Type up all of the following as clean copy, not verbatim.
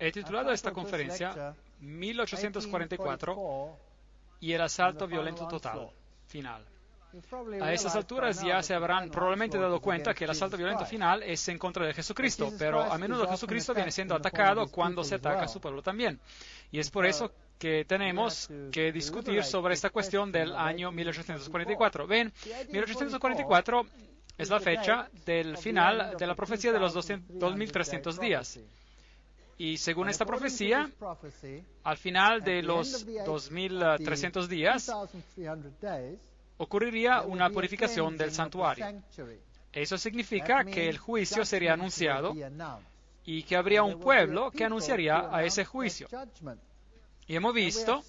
He titulado esta conferencia 1844 y el asalto violento total, final. A estas alturas ya se habrán probablemente dado cuenta que el asalto violento final es en contra de Jesucristo, pero a menudo Jesucristo viene siendo atacado cuando se ataca a su pueblo también. Y es por eso que tenemos que discutir sobre esta cuestión del año 1844. Ven, 1844 es la fecha del final de la profecía de los 2300 días. Y según esta profecía, al final de los 2300 días, ocurriría una purificación del santuario. Eso significa que el juicio sería anunciado y que habría un pueblo que anunciaría a ese juicio. Y hemos visto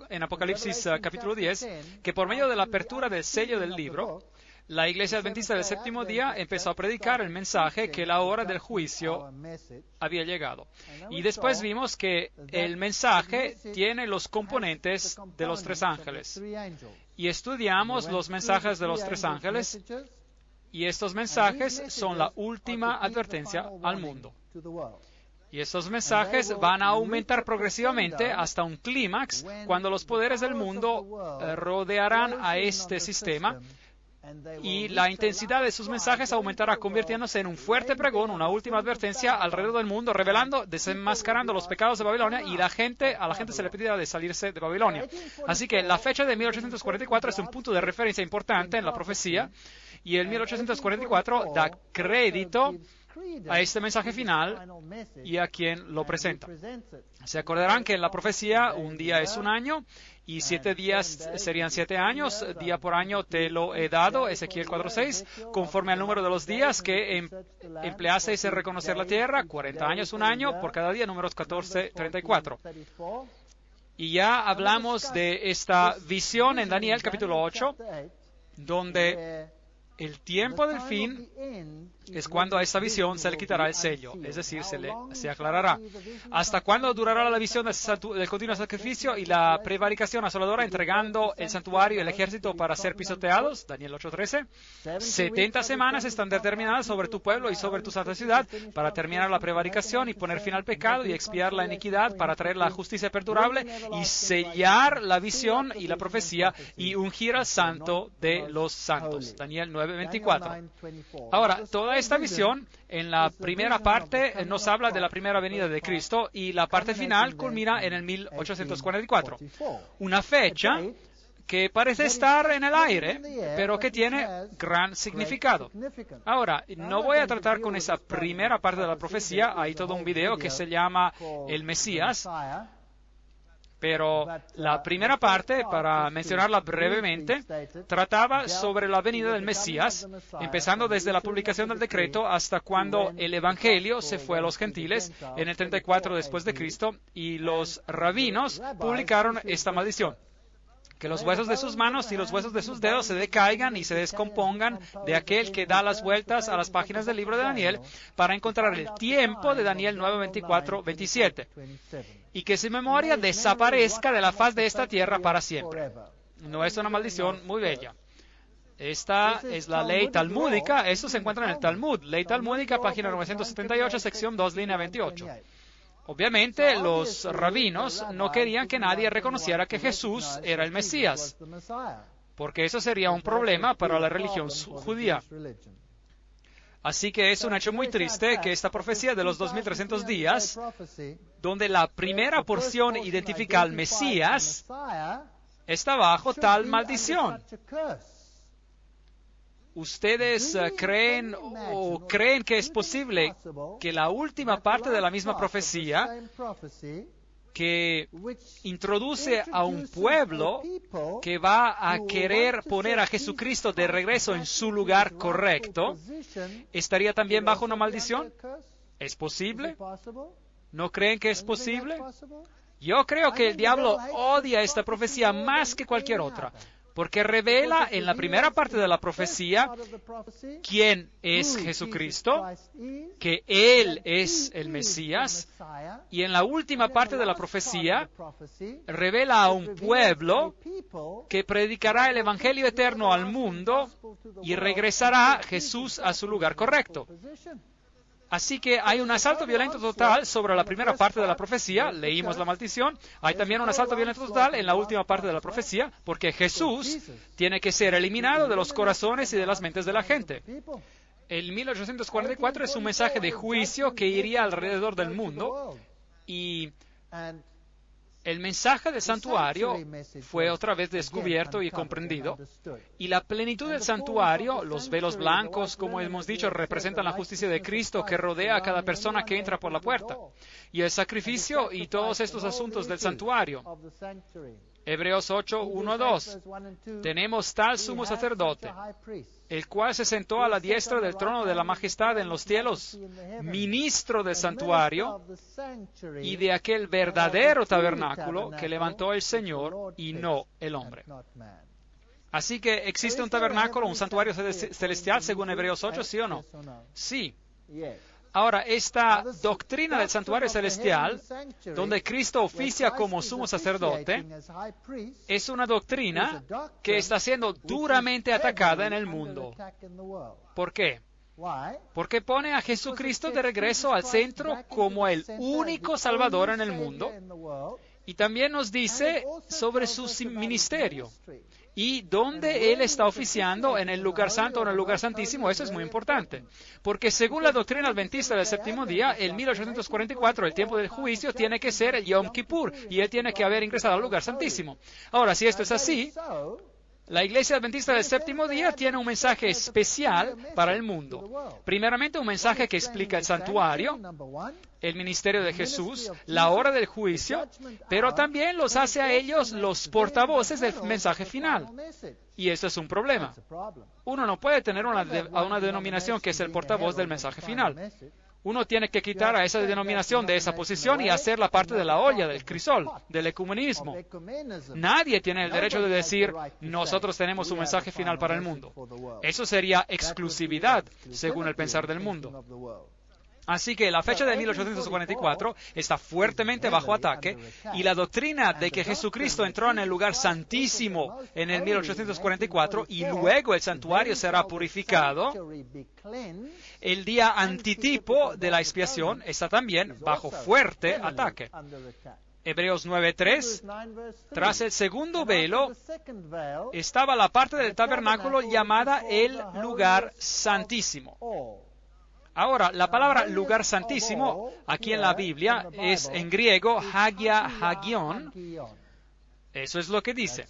en Apocalipsis capítulo 10 que por medio de la apertura del sello del libro, la Iglesia Adventista del Séptimo Día empezó a predicar el mensaje que la hora del juicio había llegado. Y después vimos que el mensaje tiene los componentes de los tres ángeles. Y estudiamos los mensajes de los tres ángeles, y estos mensajes son la última advertencia al mundo. Y estos mensajes van a aumentar progresivamente hasta un clímax cuando los poderes del mundo rodearán a este sistema. Y la intensidad de sus mensajes aumentará, convirtiéndose en un fuerte pregón, una última advertencia alrededor del mundo, revelando, desenmascarando los pecados de Babilonia, y a la gente se le pedirá de salirse de Babilonia. Así que la fecha de 1844 es un punto de referencia importante en la profecía, y el 1844 da crédito a este mensaje final y a quien lo presenta. Se acordarán que en la profecía un día es un año y 7 días serían 7 años, día por año te lo he dado, Ezequiel 4:6, conforme al número de los días que empleaseis en reconocer la tierra, 40 años un año, por cada día, números 14:34. Y ya hablamos de esta visión en Daniel capítulo 8, donde el tiempo del fin es cuando a esta visión se le quitará el sello, es decir, se aclarará. ¿Hasta cuándo durará la visión del continuo sacrificio y la prevaricación asoladora entregando el santuario y el ejército para ser pisoteados? Daniel 8:13. 70 semanas están determinadas sobre tu pueblo y sobre tu santa ciudad para terminar la prevaricación y poner fin al pecado y expiar la iniquidad para traer la justicia perdurable y sellar la visión y la profecía y ungir al santo de los santos. Daniel 9:24. Ahora, toda esta visión, en la primera parte, nos habla de la primera venida de Cristo y la parte final culmina en el 1844. Una fecha que parece estar en el aire, pero que tiene gran significado. Ahora, no voy a tratar con esa primera parte de la profecía, hay todo un video que se llama El Mesías, pero la primera parte, para mencionarla brevemente, trataba sobre la venida del Mesías, empezando desde la publicación del decreto hasta cuando el Evangelio se fue a los gentiles en el 34 después de Cristo y los rabinos publicaron esta maldición. que los huesos de sus manos y los huesos de sus dedos se decaigan y se descompongan de aquel que da las vueltas a las páginas del libro de Daniel para encontrar el tiempo de Daniel 9, 24, 27. Y que su memoria desaparezca de la faz de esta tierra para siempre. No es una maldición muy bella. Esta es la ley talmúdica. Esto se encuentra en el Talmud. Ley talmúdica, página 978, sección 2, línea 28. Obviamente, los rabinos no querían que nadie reconociera que Jesús era el Mesías, porque eso sería un problema para la religión judía. Así que es un hecho muy triste que esta profecía de los 2300 días, donde la primera porción identifica al Mesías, está bajo tal maldición. ¿Ustedes creen que es posible que la última parte de la misma profecía, que introduce a un pueblo que va a querer poner a Jesucristo de regreso en su lugar correcto, estaría también bajo una maldición? ¿Es posible? ¿No creen que es posible? Yo creo que el diablo odia esta profecía más que cualquier otra, porque revela en la primera parte de la profecía quién es Jesucristo, que Él es el Mesías, y en la última parte de la profecía revela a un pueblo que predicará el Evangelio eterno al mundo y regresará Jesús a su lugar correcto. Así que hay un asalto violento total sobre la primera parte de la profecía. Leímos la maldición. Hay también un asalto violento total en la última parte de la profecía, porque Jesús tiene que ser eliminado de los corazones y de las mentes de la gente. El 1844 es un mensaje de juicio que iría alrededor del mundo, y el mensaje del santuario fue otra vez descubierto y comprendido, y la plenitud del santuario, los velos blancos, como hemos dicho, representan la justicia de Cristo que rodea a cada persona que entra por la puerta, y el sacrificio y todos estos asuntos del santuario. Hebreos 8, 1, 2. Tenemos tal sumo sacerdote, el cual se sentó a la diestra del trono de la majestad en los cielos, ministro del santuario y de aquel verdadero tabernáculo que levantó el Señor y no el hombre. Así que existe un tabernáculo, un santuario celestial, según Hebreos 8, ¿sí o no? Sí. Ahora, esta doctrina del santuario celestial, donde Cristo oficia como sumo sacerdote, es una doctrina que está siendo duramente atacada en el mundo. ¿Por qué? Porque pone a Jesucristo de regreso al centro como el único Salvador en el mundo, y también nos dice sobre su ministerio. Y donde Él está oficiando, en el lugar santo o en el lugar santísimo. Eso es muy importante. Porque según la doctrina adventista del séptimo día, el 1844, el tiempo del juicio, tiene que ser el Yom Kippur, y Él tiene que haber ingresado al lugar santísimo. Ahora, si esto es así, la Iglesia Adventista del Séptimo Día tiene un mensaje especial para el mundo. Primeramente, un mensaje que explica el santuario, el ministerio de Jesús, la hora del juicio, pero también los hace a ellos los portavoces del mensaje final. Y eso es un problema. Uno no puede tener una denominación que es el portavoz del mensaje final. Uno tiene que quitar a esa denominación de esa posición y hacerla parte de la olla, del crisol, del ecumenismo. Nadie tiene el derecho de decir, nosotros tenemos un mensaje final para el mundo. Eso sería exclusividad, según el pensar del mundo. Así que la fecha de 1844 está fuertemente bajo ataque, y la doctrina de que Jesucristo entró en el lugar santísimo en el 1844 y luego el santuario será purificado, el día antitipo de la expiación está también bajo fuerte ataque. Hebreos 9:3, tras el segundo velo estaba la parte del tabernáculo llamada el lugar santísimo. Ahora, la palabra lugar santísimo, aquí en la Biblia, es en griego Hagia Hagion. Eso es lo que dice.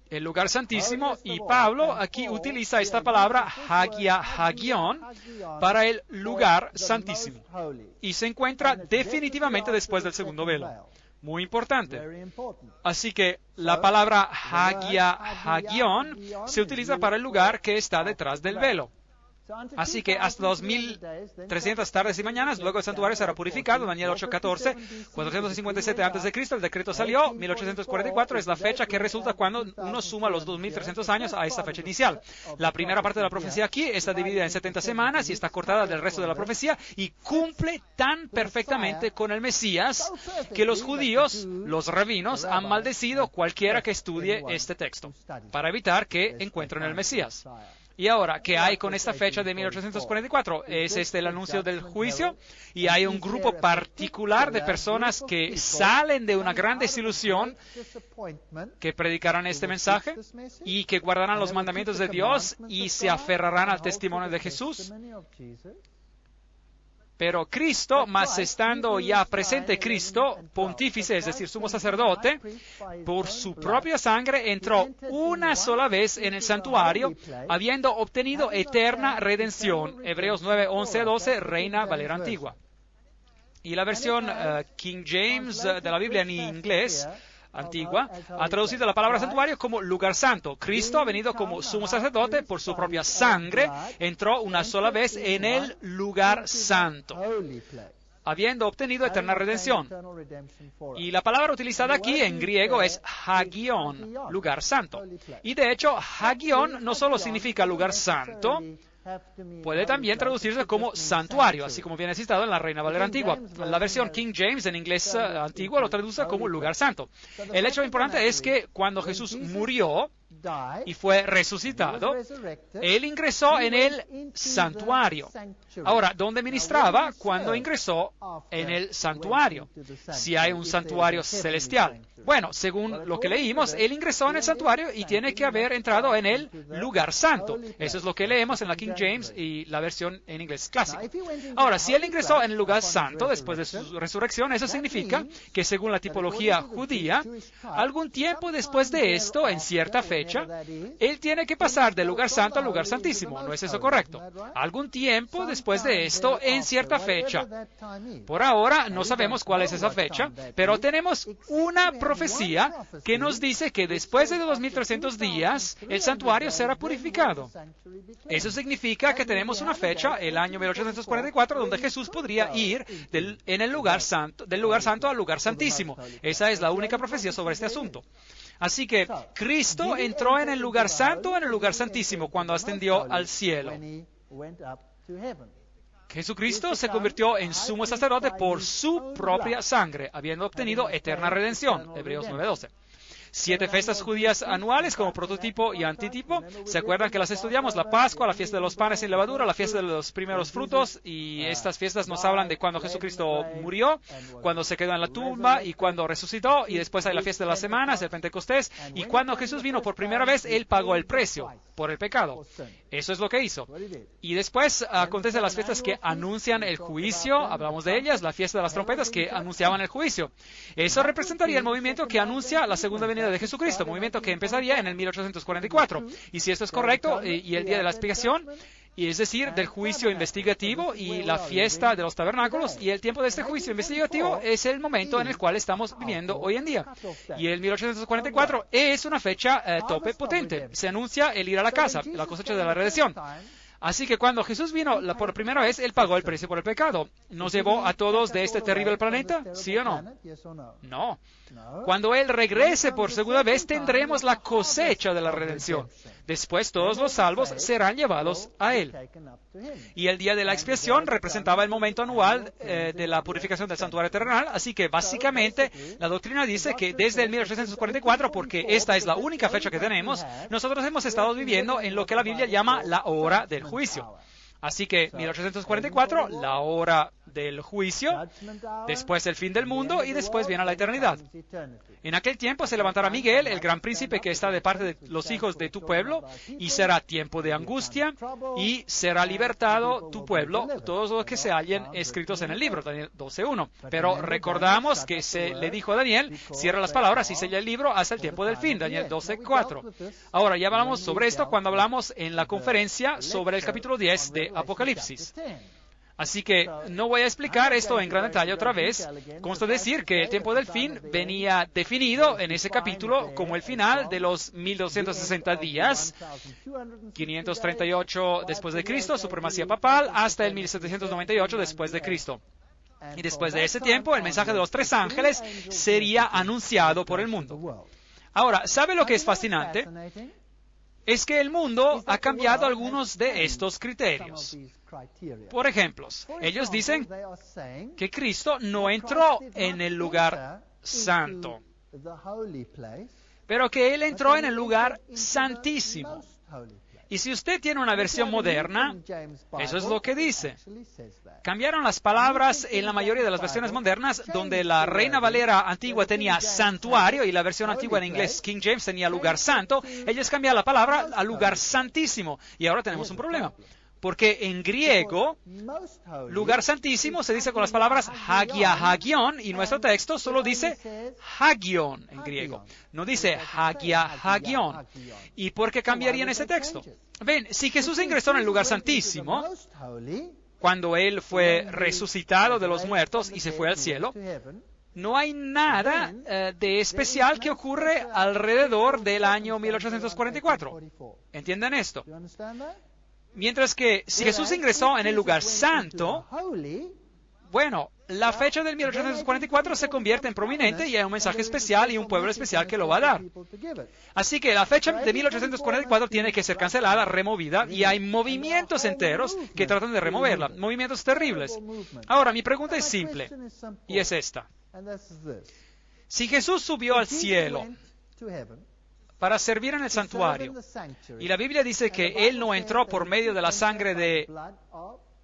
El lugar santísimo, y Pablo aquí utiliza esta palabra Hagia Hagion para el lugar santísimo. Y se encuentra definitivamente después del segundo velo. Muy importante. Así que la palabra Hagia Hagion se utiliza para el lugar que está detrás del velo. Así que hasta 2300 tardes y mañanas, luego el santuario será purificado. Daniel 8:14, 457 a.C., el decreto salió, 1844 es la fecha que resulta cuando uno suma los 2300 años a esta fecha inicial. La primera parte de la profecía aquí está dividida en 70 semanas y está cortada del resto de la profecía y cumple tan perfectamente con el Mesías que los judíos, los rabinos, han maldecido cualquiera que estudie este texto para evitar que encuentren el Mesías. Y ahora, ¿qué hay con esta fecha de 1844? Es el anuncio del juicio y hay un grupo particular de personas que salen de una gran desilusión, que predicarán este mensaje y que guardarán los mandamientos de Dios y se aferrarán al testimonio de Jesús. Pero Cristo, más estando ya presente Cristo, pontífice, es decir, sumo sacerdote, por su propia sangre entró una sola vez en el santuario, habiendo obtenido eterna redención. Hebreos 9:11-12, Reina Valera Antigua. Y la versión King James de la Biblia en inglés antigua ha traducido la palabra santuario como lugar santo. Cristo ha venido como sumo sacerdote por su propia sangre, entró una sola vez en el lugar santo, habiendo obtenido eterna redención. Y la palabra utilizada aquí en griego es hagion, lugar santo. Y de hecho, hagion no solo significa lugar santo, puede también traducirse como santuario, así como viene citado en la Reina Valera Antigua. La versión King James en inglés antiguo lo traduce como lugar santo. El hecho importante es que cuando Jesús murió y fue resucitado, Él ingresó en el santuario. Ahora, ¿dónde ministraba cuando ingresó en el santuario? Si hay un santuario celestial. Bueno, según lo que leímos, Él ingresó en el santuario y tiene que haber entrado en el lugar santo. Eso es lo que leemos en la King James y la versión en inglés clásico. Ahora, si Él ingresó en el lugar santo después de su resurrección, eso significa que según la tipología judía, algún tiempo después de esto, en cierta fecha, Él tiene que pasar del lugar santo al lugar santísimo. ¿No es eso correcto? Algún tiempo después de esto, en cierta fecha. Por ahora no sabemos cuál es esa fecha, pero tenemos una profecía que nos dice que después de 2300 días, el santuario será purificado. Eso significa que tenemos una fecha, el año 1844, donde Jesús podría ir del lugar santo al lugar santísimo. Esa es la única profecía sobre este asunto. Así que Cristo entró en el lugar santo, en el lugar santísimo, cuando ascendió al cielo. Jesucristo se convirtió en sumo sacerdote por su propia sangre, habiendo obtenido eterna redención. Hebreos 9:12. 7 fiestas judías anuales como prototipo y antítipo. ¿Se acuerdan que las estudiamos? La Pascua, la fiesta de los panes sin levadura, la fiesta de los primeros frutos. Y estas fiestas nos hablan de cuando Jesucristo murió, cuando se quedó en la tumba y cuando resucitó. Y después hay la fiesta de las semanas, el Pentecostés. Y cuando Jesús vino por primera vez, Él pagó el precio por el pecado. Eso es lo que hizo. Y después acontecen las fiestas que anuncian el juicio. Hablamos de ellas, la fiesta de las trompetas que anunciaban el juicio. Eso representaría el movimiento que anuncia la segunda venida de Jesucristo, movimiento que empezaría en el 1844. Y si esto es correcto, y el día de la expiación, y es decir, del juicio investigativo y la fiesta de los tabernáculos, y el tiempo de este juicio investigativo es el momento en el cual estamos viviendo hoy en día. Y el 1844 es una fecha tope potente. Se anuncia el ir a la casa, la cosecha de la redención. Así que cuando Jesús vino por primera vez, Él pagó el precio por el pecado. ¿Nos llevó a todos de este terrible planeta? ¿Sí o no? No. Cuando Él regrese por segunda vez, tendremos la cosecha de la redención. Después todos los salvos serán llevados a Él. Y el día de la expiación representaba el momento anual de la purificación del santuario terrenal. Así que básicamente la doctrina dice que desde el 1844, porque esta es la única fecha que tenemos, nosotros hemos estado viviendo en lo que la Biblia llama la hora del juicio. Así que 1844, la hora del juicio, después el fin del mundo y después viene la eternidad. En aquel tiempo se levantará Miguel, el gran príncipe que está de parte de los hijos de tu pueblo, y será tiempo de angustia y será libertado tu pueblo, todos los que se hallen escritos en el libro, Daniel 12:1. Pero recordamos que se le dijo a Daniel, cierra las palabras y sella el libro hasta el tiempo del fin, Daniel 12:4. Ahora, ya hablamos sobre esto cuando hablamos en la conferencia sobre el capítulo 10 de Apocalipsis. Así que no voy a explicar esto en gran detalle otra vez. Consta decir que el tiempo del fin venía definido en ese capítulo como el final de los 1260 días, 538 después de Cristo, supremacía papal, hasta el 1798 después de Cristo. Y después de ese tiempo, el mensaje de los tres ángeles sería anunciado por el mundo. Ahora, ¿sabe lo que es fascinante? Es que el mundo ha cambiado algunos de estos criterios. Por ejemplo, ellos dicen que Cristo no entró en el lugar santo, pero que Él entró en el lugar santísimo. Y si usted tiene una versión moderna, eso es lo que dice. Cambiaron las palabras en la mayoría de las versiones modernas, donde la Reina Valera antigua tenía santuario y la versión antigua en inglés, King James, tenía lugar santo. Ellos cambiaron la palabra a lugar santísimo. Y ahora tenemos un problema. Porque en griego, lugar santísimo se dice con las palabras hagia, hagion, y nuestro texto solo dice hagion en griego. No dice hagia, hagion. ¿Y por qué cambiarían ese texto? Ven, si Jesús ingresó en el lugar santísimo, cuando Él fue resucitado de los muertos y se fue al cielo, no hay nada de especial que ocurre alrededor del año 1844. ¿Entienden esto? Mientras que si Jesús ingresó en el lugar santo, bueno, la fecha del 1844 se convierte en prominente y hay un mensaje especial y un pueblo especial que lo va a dar. Así que la fecha de 1844 tiene que ser cancelada, removida, y hay movimientos enteros que tratan de removerla, movimientos terribles. Ahora, mi pregunta es simple, y es esta. Si Jesús subió al cielo para servir en el santuario, y la Biblia dice que Él no entró por medio de la sangre de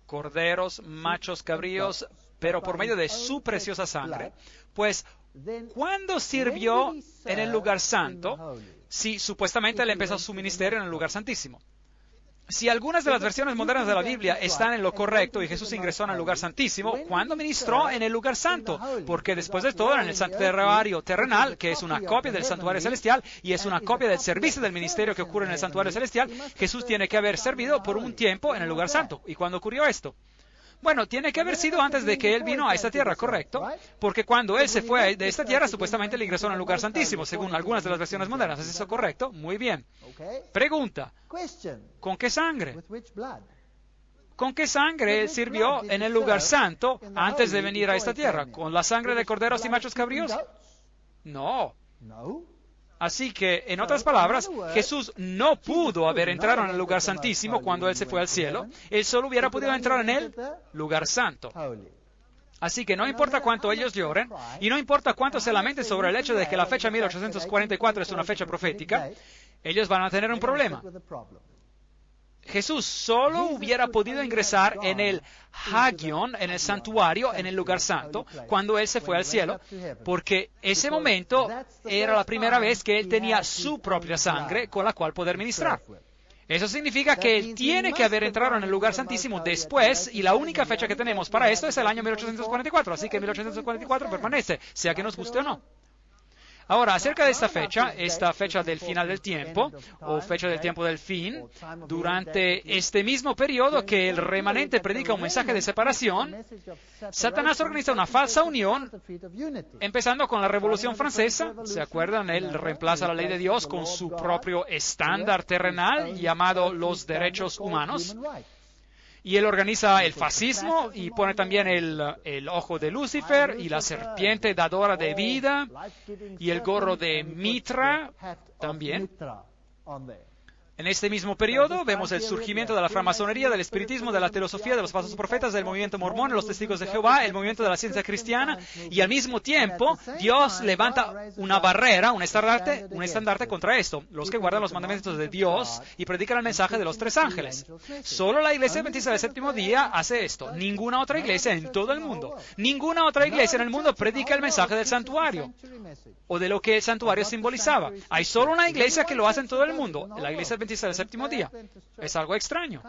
corderos, machos, cabríos, pero por medio de su preciosa sangre, pues, ¿cuándo sirvió en el lugar santo si supuestamente Él empezó su ministerio en el lugar santísimo? Si algunas de las versiones modernas de la Biblia están en lo correcto y Jesús ingresó en el lugar santísimo, ¿cuándo ministró en el lugar santo? Porque después de todo, en el santuario terrenal, que es una copia del santuario celestial y es una copia del servicio del ministerio que ocurre en el santuario celestial, Jesús tiene que haber servido por un tiempo en el lugar santo. ¿Y cuándo ocurrió esto? Bueno, tiene que haber sido antes de que Él vino a esta tierra, ¿correcto? Porque cuando Él se fue de esta tierra, supuestamente le ingresó en el lugar santísimo, según algunas de las versiones modernas. ¿Es eso correcto? Muy bien. Pregunta, ¿con qué sangre? ¿Con qué sangre Él sirvió en el lugar santo antes de venir a esta tierra? ¿Con la sangre de corderos y machos cabríos? No. Así que, en otras palabras, Jesús no pudo haber entrado en el lugar santísimo cuando Él se fue al cielo. Él solo hubiera podido entrar en el lugar santo. Así que no importa cuánto ellos lloren, y no importa cuánto se lamenten sobre el hecho de que la fecha 1844 es una fecha profética, ellos van a tener un problema. Jesús solo hubiera podido ingresar en el hagion, en el santuario, en el lugar santo, cuando Él se fue al cielo, porque ese momento era la primera vez que Él tenía su propia sangre con la cual poder ministrar. Eso significa que Él tiene que haber entrado en el lugar santísimo después, y la única fecha que tenemos para esto es el año 1844, así que 1844 permanece, sea que nos guste o no. Ahora, acerca de esta fecha del final del tiempo, o fecha del tiempo del fin, durante este mismo periodo que el remanente predica un mensaje de separación, Satanás organiza una falsa unión, empezando con la Revolución Francesa. ¿Se acuerdan? Él reemplaza la ley de Dios con su propio estándar terrenal llamado los derechos humanos. Y él organiza el fascismo y pone también el ojo de Lucifer y la serpiente dadora de vida y el gorro de Mitra también. En este mismo periodo vemos el surgimiento de la francmasonería, del espiritismo, de la teosofía, de los falsos profetas, del movimiento mormón, los testigos de Jehová, el movimiento de la ciencia cristiana, y al mismo tiempo Dios levanta una barrera, un estandarte contra esto, los que guardan los mandamientos de Dios y predican el mensaje de los tres ángeles. Solo la iglesia adventista del séptimo día hace esto, ninguna otra iglesia en todo el mundo, ninguna otra iglesia en el mundo predica el mensaje del santuario o de lo que el santuario simbolizaba. Hay solo una iglesia que lo hace en todo el mundo, la iglesia adventista del séptimo día. Es algo extraño.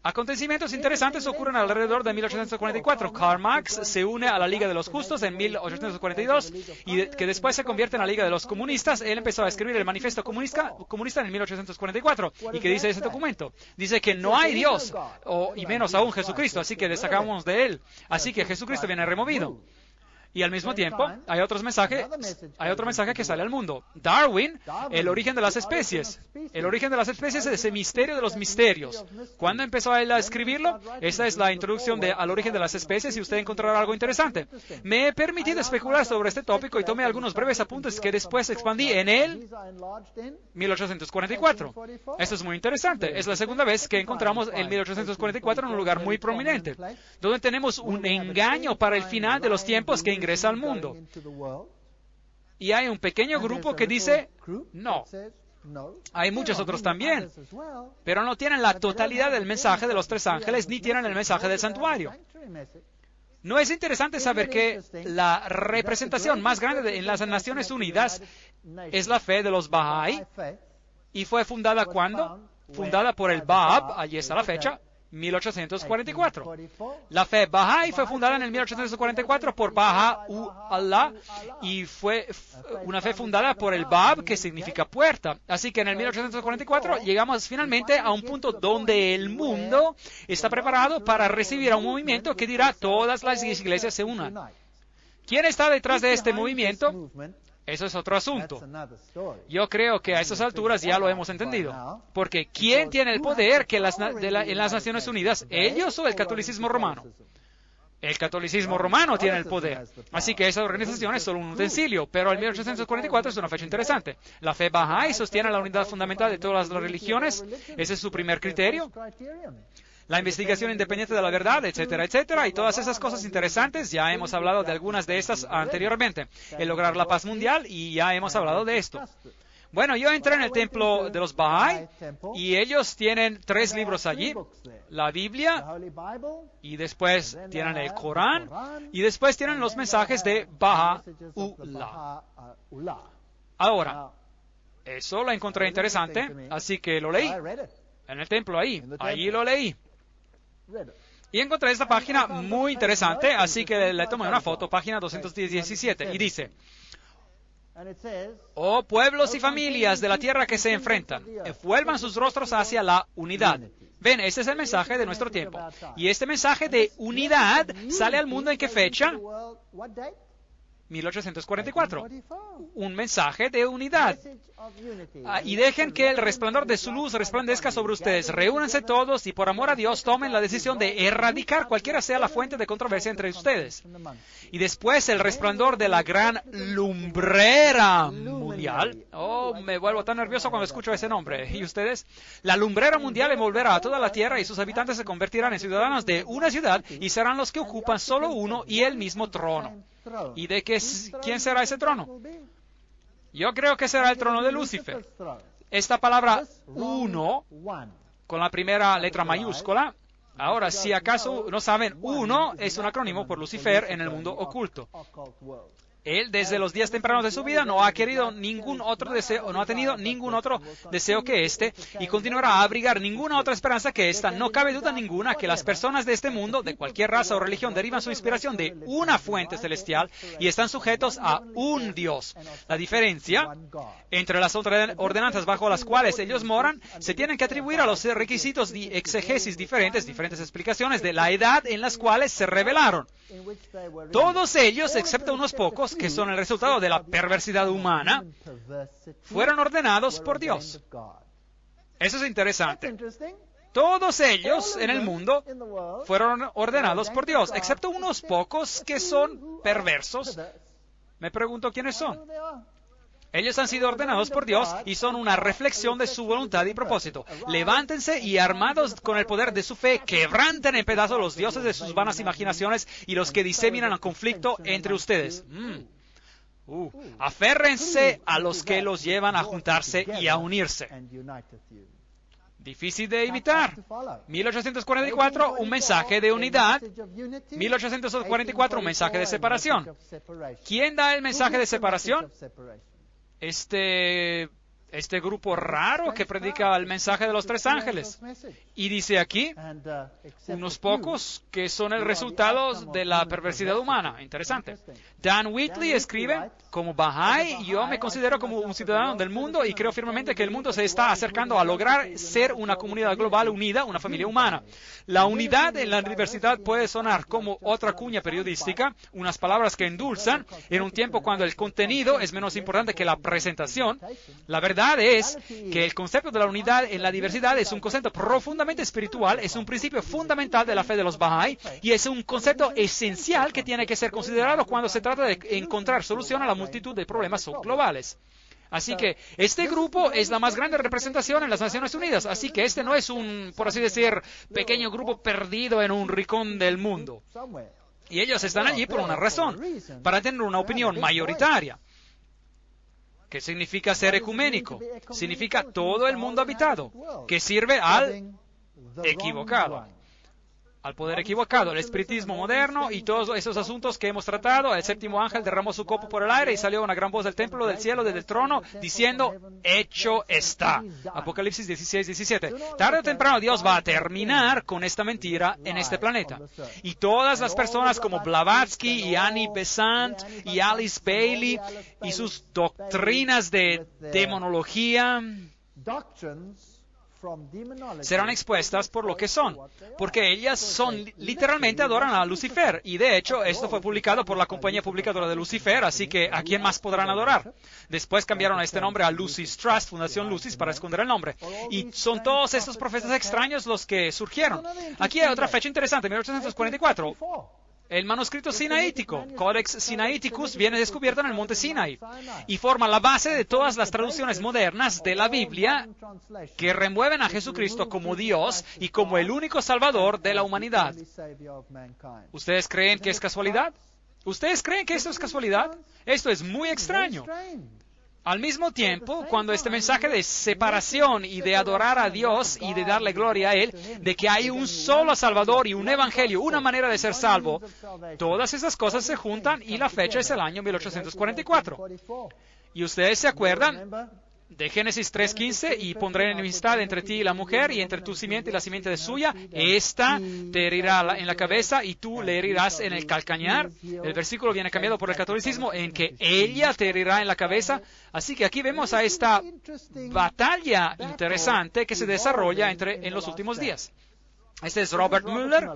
Acontecimientos interesantes ocurren alrededor de 1844. Karl Marx se une a la Liga de los Justos en 1842 y que después se convierte en la Liga de los Comunistas. Él empezó a escribir el Manifiesto Comunista en 1844. ¿Y qué dice ese documento? Dice que no hay Dios, y menos aún Jesucristo, así que destacamos de él. Así que Jesucristo viene removido. Y al mismo tiempo, hay otro mensaje que sale al mundo. Darwin, el origen de las especies. El origen de las especies es ese misterio de los misterios. ¿Cuándo empezó él a escribirlo? Esta es la introducción al origen de las especies y usted encontrará algo interesante. Me he permitido especular sobre este tópico y tomé algunos breves apuntes que después expandí en él 1844. Esto es muy interesante. Es la segunda vez que encontramos el 1844 en un lugar muy prominente, donde tenemos un engaño para el final de los tiempos que ingresa al mundo. Y hay un pequeño grupo que dice, no. Hay muchos otros también, pero no tienen la totalidad del mensaje de los tres ángeles, ni tienen el mensaje del santuario. ¿No es interesante saber que la representación más grande en las Naciones Unidas es la fe de los Bahá'í? ¿Y fue fundada cuándo? Fundada por el Bab, allí está la fecha, 1844. La fe Bahá'í fue fundada en el 1844 por Baha'u'llah y fue una fe fundada por el Bab, que significa puerta. Así que en el 1844 llegamos finalmente a un punto donde el mundo está preparado para recibir a un movimiento que dirá todas las iglesias se unan. ¿Quién está detrás de este movimiento? Eso es otro asunto. Yo creo que a estas alturas ya lo hemos entendido. Porque ¿quién tiene el poder en las Naciones Unidas? ¿Ellos o el catolicismo romano? El catolicismo romano tiene el poder. Así que esa organización es solo un utensilio. Pero el 1844 es una fecha interesante. La fe Bahá'í sostiene la unidad fundamental de todas las religiones. Ese es su primer criterio. La investigación independiente de la verdad, etcétera, etcétera, y todas esas cosas interesantes. Ya hemos hablado de algunas de estas anteriormente. El lograr la paz mundial, y ya hemos hablado de esto. Bueno, yo entré en el templo de los Bahá'í, y ellos tienen 3 libros allí. La Biblia, y después tienen el Corán, y después tienen los mensajes de Baha'u'llah. Ahora, eso lo encontré interesante, así que lo leí. En el templo allí lo leí. Y encontré esta página muy interesante, así que le tomé una foto, página 217, y dice: oh pueblos y familias de la tierra que se enfrentan, vuelvan sus rostros hacia la unidad. Ven, este es el mensaje de nuestro tiempo. Y este mensaje de unidad sale al mundo ¿en qué fecha? 1844. Un mensaje de unidad. Y dejen que el resplandor de su luz resplandezca sobre ustedes. Reúnanse todos y por amor a Dios tomen la decisión de erradicar cualquiera sea la fuente de controversia entre ustedes. Y después el resplandor de la gran lumbrera mundial. Oh, me vuelvo tan nervioso cuando escucho ese nombre. ¿Y ustedes? La lumbrera mundial envolverá a toda la tierra y sus habitantes se convertirán en ciudadanos de una ciudad y serán los que ocupan solo uno y el mismo trono. ¿Y de quién será ese trono? Yo creo que será el trono de Lucifer. Esta palabra uno, con la primera letra mayúscula, ahora, si acaso no saben, uno es un acrónimo por Lucifer en el mundo oculto. Él, desde los días tempranos de su vida, no ha querido ningún otro deseo, no ha tenido ningún otro deseo que este, y continuará a abrigar ninguna otra esperanza que esta. No cabe duda ninguna que las personas de este mundo, de cualquier raza o religión, derivan su inspiración de una fuente celestial y están sujetos a un Dios. La diferencia entre las ordenanzas bajo las cuales ellos moran se tienen que atribuir a los requisitos de exegesis diferentes explicaciones de la edad en las cuales se revelaron. Todos ellos, excepto unos pocos, que son el resultado de la perversidad humana, fueron ordenados por Dios. Eso es interesante. Todos ellos en el mundo fueron ordenados por Dios, excepto unos pocos que son perversos. Me pregunto quiénes son. Ellos han sido ordenados por Dios y son una reflexión de su voluntad y propósito. Levántense y armados con el poder de su fe, quebranten en pedazos los dioses de sus vanas imaginaciones y los que diseminan el conflicto entre ustedes. Aférrense a los que los llevan a juntarse y a unirse. Difícil de imitar. 1844, un mensaje de unidad. 1844, un mensaje de separación. ¿Quién da el mensaje de separación? este grupo raro que predica el mensaje de los tres ángeles. Y dice aquí, unos pocos que son el resultado de la perversidad humana. Interesante. Dan Whitley escribe, como Bahá'í, yo me considero como un ciudadano del mundo y creo firmemente que el mundo se está acercando a lograr ser una comunidad global unida, una familia humana. La unidad en la diversidad puede sonar como otra cuña periodística, unas palabras que endulzan, en un tiempo cuando el contenido es menos importante que la presentación. La verdad es que el concepto de la unidad en la diversidad es un concepto profundamente espiritual, es un principio fundamental de la fe de los Bahá'í y es un concepto esencial que tiene que ser considerado cuando se trata de encontrar solución a la multitud de problemas globales. Así que este grupo es la más grande representación en las Naciones Unidas, así que este no es un, por así decir, pequeño grupo perdido en un rincón del mundo. Y ellos están allí por una razón, para tener una opinión mayoritaria. ¿Qué significa ser ecuménico? Significa todo el mundo habitado, que sirve al equivocado, al poder equivocado, el espiritismo moderno y todos esos asuntos que hemos tratado. El séptimo ángel derramó su copo por el aire y salió una gran voz del templo del cielo, desde el trono, diciendo, hecho está. Apocalipsis 16, 17. Tarde o temprano Dios va a terminar con esta mentira en este planeta. Y todas las personas como Blavatsky y Annie Besant y Alice Bailey y sus doctrinas de demonología serán expuestas por lo que son, porque ellas literalmente adoran a Lucifer, y de hecho esto fue publicado por la compañía publicadora de Lucifer, así que ¿a quién más podrán adorar? Después cambiaron este nombre a Lucis Trust, Fundación Lucis, para esconder el nombre, y son todos estos profetas extraños los que surgieron. Aquí hay otra fecha interesante, 1844. El manuscrito sinaítico, Codex Sinaiticus, viene descubierto en el monte Sinai y forma la base de todas las traducciones modernas de la Biblia que remueven a Jesucristo como Dios y como el único Salvador de la humanidad. ¿Ustedes creen que es casualidad? ¿Ustedes creen que esto es casualidad? Esto es muy extraño. Al mismo tiempo, cuando este mensaje de separación y de adorar a Dios y de darle gloria a Él, de que hay un solo Salvador y un Evangelio, una manera de ser salvo, todas esas cosas se juntan y la fecha es el año 1844. ¿Y ustedes se acuerdan de Génesis 3:15? Y pondré enemistad entre ti y la mujer, y entre tu simiente y la simiente de suya. Esta te herirá en la cabeza y tú le herirás en el calcañar. El versículo viene cambiado por el catolicismo en que ella te herirá en la cabeza. Así que aquí vemos a esta batalla interesante que se desarrolla en los últimos días. Este es Robert Mueller.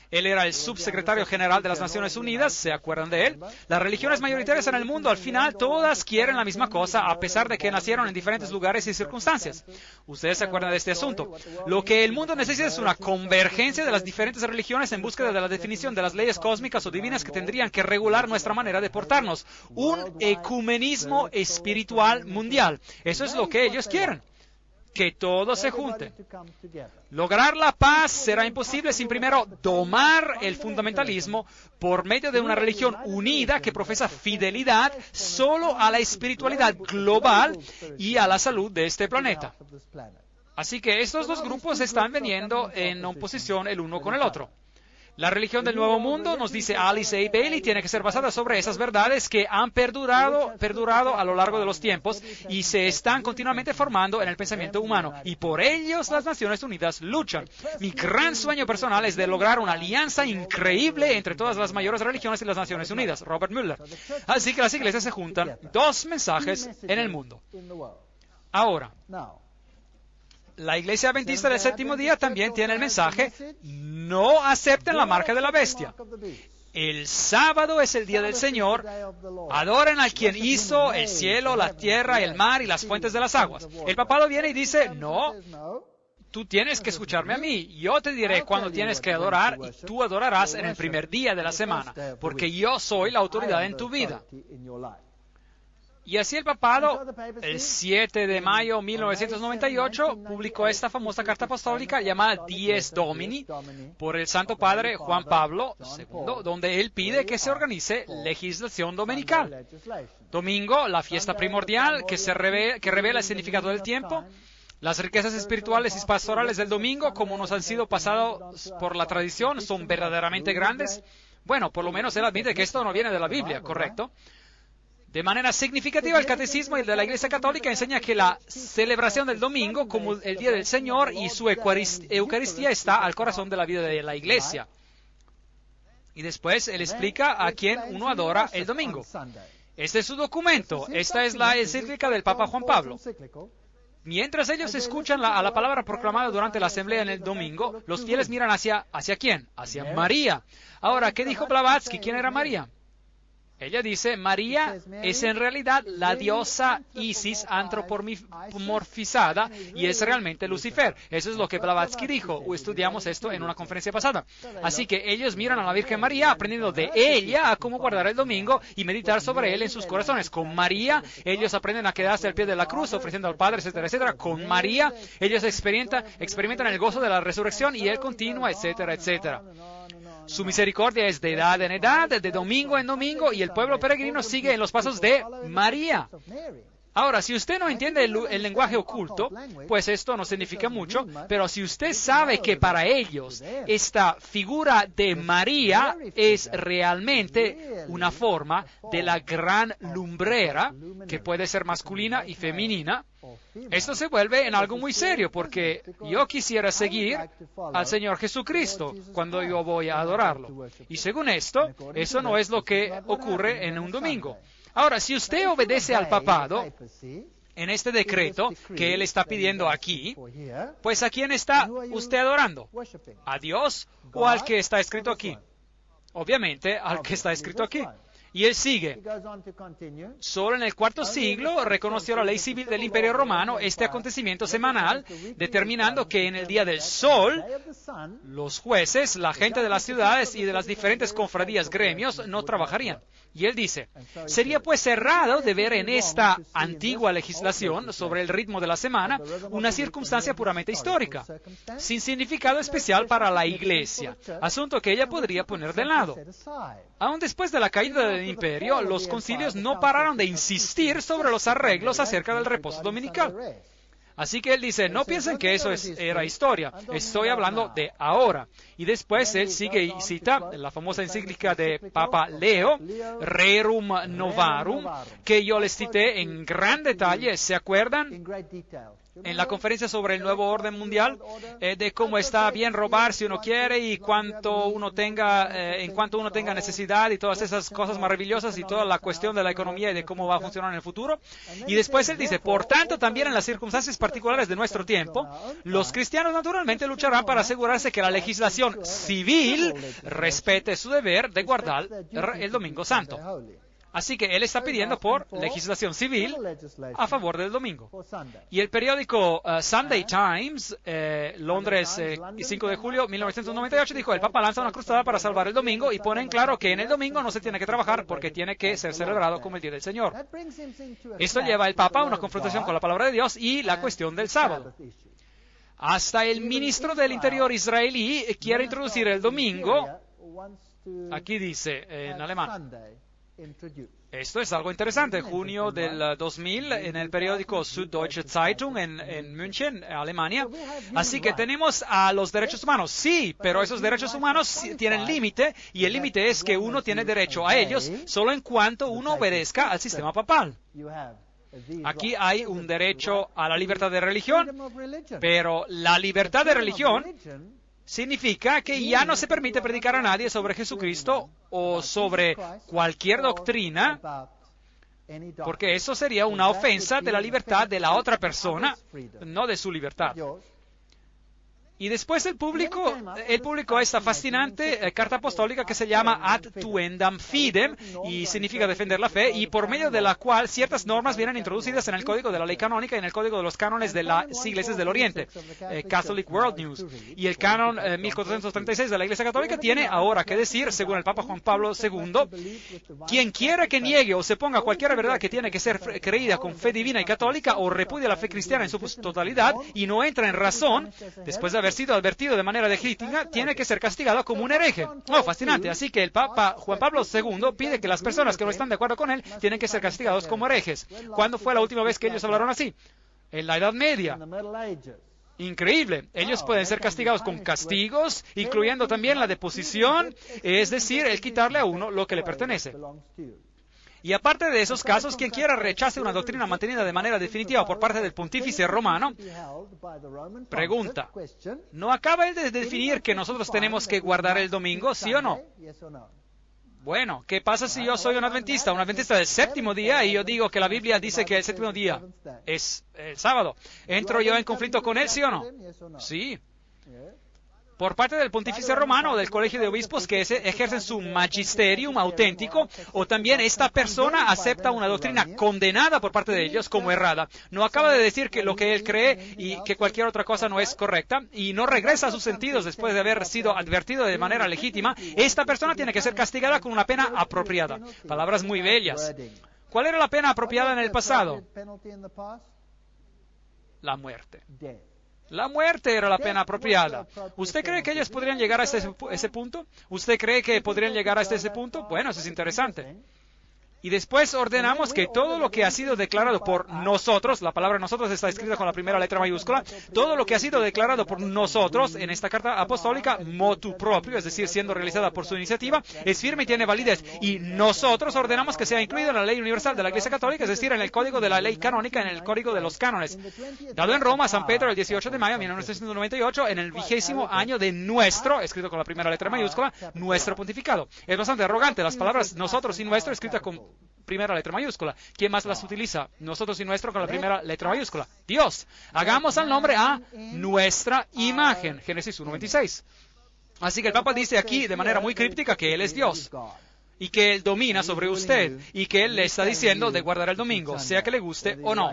Él era el subsecretario general de las Naciones Unidas, ¿se acuerdan de él? Las religiones mayoritarias en el mundo, al final, todas quieren la misma cosa, a pesar de que nacieron en diferentes lugares y circunstancias. Ustedes se acuerdan de este asunto. Lo que el mundo necesita es una convergencia de las diferentes religiones en búsqueda de la definición de las leyes cósmicas o divinas que tendrían que regular nuestra manera de portarnos. Un ecumenismo espiritual mundial. Eso es lo que ellos quieren. Que todos se junten. Lograr la paz será imposible sin primero domar el fundamentalismo por medio de una religión unida que profesa fidelidad solo a la espiritualidad global y a la salud de este planeta. Así que estos dos grupos están veniendo en oposición el uno con el otro. La religión del Nuevo Mundo, nos dice Alice A. Bailey, tiene que ser basada sobre esas verdades que han perdurado a lo largo de los tiempos y se están continuamente formando en el pensamiento humano. Y por ellos las Naciones Unidas luchan. Mi gran sueño personal es de lograr una alianza increíble entre todas las mayores religiones y las Naciones Unidas. Robert Mueller. Así que las iglesias se juntan. Dos mensajes en el mundo. Ahora, la Iglesia Adventista del Séptimo Día también tiene el mensaje: no acepten la marca de la bestia. El sábado es el día del Señor. Adoren al quien hizo el cielo, la tierra, el mar y las fuentes de las aguas. El papado viene y dice: no, tú tienes que escucharme a mí. Yo te diré cuándo tienes que adorar y tú adorarás en el primer día de la semana, porque yo soy la autoridad en tu vida. Y así el papado, el 7 de mayo de 1998, publicó esta famosa carta apostólica llamada Dies Domini por el Santo Padre Juan Pablo II, donde él pide que se organice legislación dominical. Domingo, la fiesta primordial que revela el significado del tiempo. Las riquezas espirituales y pastorales del domingo, como nos han sido pasados por la tradición, son verdaderamente grandes. Bueno, por lo menos él admite que esto no viene de la Biblia, ¿correcto? De manera significativa, el catecismo de la Iglesia Católica enseña que la celebración del domingo como el Día del Señor y su Eucaristía está al corazón de la vida de la Iglesia. Y después él explica a quién uno adora el domingo. Este es su documento. Esta es la encíclica del Papa Juan Pablo. Mientras ellos escuchan a la palabra proclamada durante la asamblea en el domingo, los fieles miran ¿hacia quién? Hacia María. Ahora, ¿qué dijo Blavatsky? ¿Quién era María? Ella dice, María es en realidad la diosa Isis antropomorfizada y es realmente Lucifer. Eso es lo que Blavatsky dijo. Estudiamos esto en una conferencia pasada. Así que ellos miran a la Virgen María aprendiendo de ella a cómo guardar el domingo y meditar sobre él en sus corazones. Con María, ellos aprenden a quedarse al pie de la cruz, ofreciendo al Padre, etcétera, etcétera. Con María, ellos experimentan el gozo de la resurrección y él continúa, etcétera, etcétera. Su misericordia es de edad en edad, de domingo en domingo, y el pueblo peregrino sigue en los pasos de María. Ahora, si usted no entiende el lenguaje oculto, pues esto no significa mucho, pero si usted sabe que para ellos esta figura de María es realmente una forma de la gran lumbrera, que puede ser masculina y femenina, esto se vuelve en algo muy serio, porque yo quisiera seguir al Señor Jesucristo cuando yo voy a adorarlo. Y según esto, eso no es lo que ocurre en un domingo. Ahora, si usted obedece al papado en este decreto que él está pidiendo aquí, pues ¿a quién está usted adorando? ¿A Dios o al que está escrito aquí? Obviamente, al que está escrito aquí. Y él sigue. Solo en el IV siglo reconoció la ley civil del Imperio Romano este acontecimiento semanal, determinando que en el día del sol, los jueces, la gente de las ciudades y de las diferentes cofradías gremios no trabajarían. Y él dice, sería pues errado de ver en esta antigua legislación sobre el ritmo de la semana una circunstancia puramente histórica, sin significado especial para la Iglesia, asunto que ella podría poner de lado. Aún después de la caída del imperio, los concilios no pararon de insistir sobre los arreglos acerca del reposo dominical. Así que él dice, no piensen que eso era historia, estoy hablando de ahora. Y después él sigue y cita la famosa encíclica de Papa Leo, Rerum Novarum, que yo les cité en gran detalle, ¿se acuerdan? En la conferencia sobre el nuevo orden mundial, de cómo está bien robar si uno quiere y en cuanto uno tenga necesidad y todas esas cosas maravillosas y toda la cuestión de la economía y de cómo va a funcionar en el futuro. Y después él dice, por tanto, también en las circunstancias particulares de nuestro tiempo, los cristianos naturalmente lucharán para asegurarse que la legislación civil respete su deber de guardar el Domingo Santo. Así que él está pidiendo por legislación civil a favor del domingo. Y el periódico Sunday Times, Londres, 5 de julio de 1998, dijo, el Papa lanza una cruzada para salvar el domingo y pone en claro que en el domingo no se tiene que trabajar porque tiene que ser celebrado como el Día del Señor. Esto lleva al Papa a una confrontación con la palabra de Dios y la cuestión del sábado. Hasta el ministro del Interior israelí quiere introducir el domingo, aquí dice en alemán. Esto es algo interesante. Junio del 2000 en el periódico Süddeutsche Zeitung en München, Alemania. Así que tenemos a los derechos humanos. Sí, pero esos derechos humanos tienen límite y el límite es que uno tiene derecho a ellos solo en cuanto uno obedezca al sistema papal. Aquí hay un derecho a la libertad de religión, pero la libertad de religión significa que ya no se permite predicar a nadie sobre Jesucristo o sobre cualquier doctrina, porque eso sería una ofensa de la libertad de la otra persona, no de su libertad. Y después él publicó esta fascinante carta apostólica que se llama Ad Tuendam Fidem, y significa defender la fe, y por medio de la cual ciertas normas vienen introducidas en el Código de la Ley Canónica y en el Código de los Cánones de las Iglesias del Oriente, Catholic World News. Y el Canon 1436 de la Iglesia Católica tiene ahora que decir, según el Papa Juan Pablo II, quien quiera que niegue o se ponga cualquier verdad que tiene que ser creída con fe divina y católica o repudia la fe cristiana en su totalidad y no entra en razón, después de haber sido advertido de manera legítima, tiene que ser castigado como un hereje. Oh, fascinante. Así que el Papa Juan Pablo II pide que las personas que no están de acuerdo con él tienen que ser castigados como herejes. ¿Cuándo fue la última vez que ellos hablaron así? En la Edad Media. Increíble. Ellos pueden ser castigados con castigos, incluyendo también la deposición, es decir, el quitarle a uno lo que le pertenece. Y aparte de esos casos, quien quiera rechace una doctrina mantenida de manera definitiva por parte del pontífice romano, pregunta, ¿no acaba él de definir que nosotros tenemos que guardar el domingo, sí o no? Bueno, ¿qué pasa si yo soy un adventista del séptimo día, y yo digo que la Biblia dice que el séptimo día es el sábado? ¿Entro yo en conflicto con él, sí o no? Sí. Por parte del pontífice romano o del colegio de obispos que ejercen su magisterium auténtico, o también esta persona acepta una doctrina condenada por parte de ellos como errada. No acaba de decir que lo que él cree y que cualquier otra cosa no es correcta, y no regresa a sus sentidos después de haber sido advertido de manera legítima. Esta persona tiene que ser castigada con una pena apropiada. Palabras muy bellas. ¿Cuál era la pena apropiada en el pasado? La muerte. La muerte era la pena apropiada. ¿Usted cree que ellos podrían llegar a ese punto? ¿Usted cree que podrían llegar hasta ese punto? Bueno, eso es interesante. Y después ordenamos que todo lo que ha sido declarado por nosotros, la palabra nosotros está escrita con la primera letra mayúscula, todo lo que ha sido declarado por nosotros en esta carta apostólica, motu proprio, es decir, siendo realizada por su iniciativa, es firme y tiene validez. Y nosotros ordenamos que sea incluido en la ley universal de la Iglesia Católica, es decir, en el código de la ley canónica, en el código de los cánones. Dado en Roma, San Pedro, el 18 de mayo de 1998, en el 20º año de nuestro, escrito con la primera letra mayúscula, nuestro pontificado. Es bastante arrogante, las palabras nosotros y nuestro, escritas con primera letra mayúscula. ¿Quién más las utiliza? Nosotros y nuestro con la primera letra mayúscula. Dios. Hagamos al nombre a nuestra imagen. Génesis 1:26. Así que el Papa dice aquí de manera muy críptica que Él es Dios y que Él domina sobre usted y que Él le está diciendo de guardar el domingo, sea que le guste o no.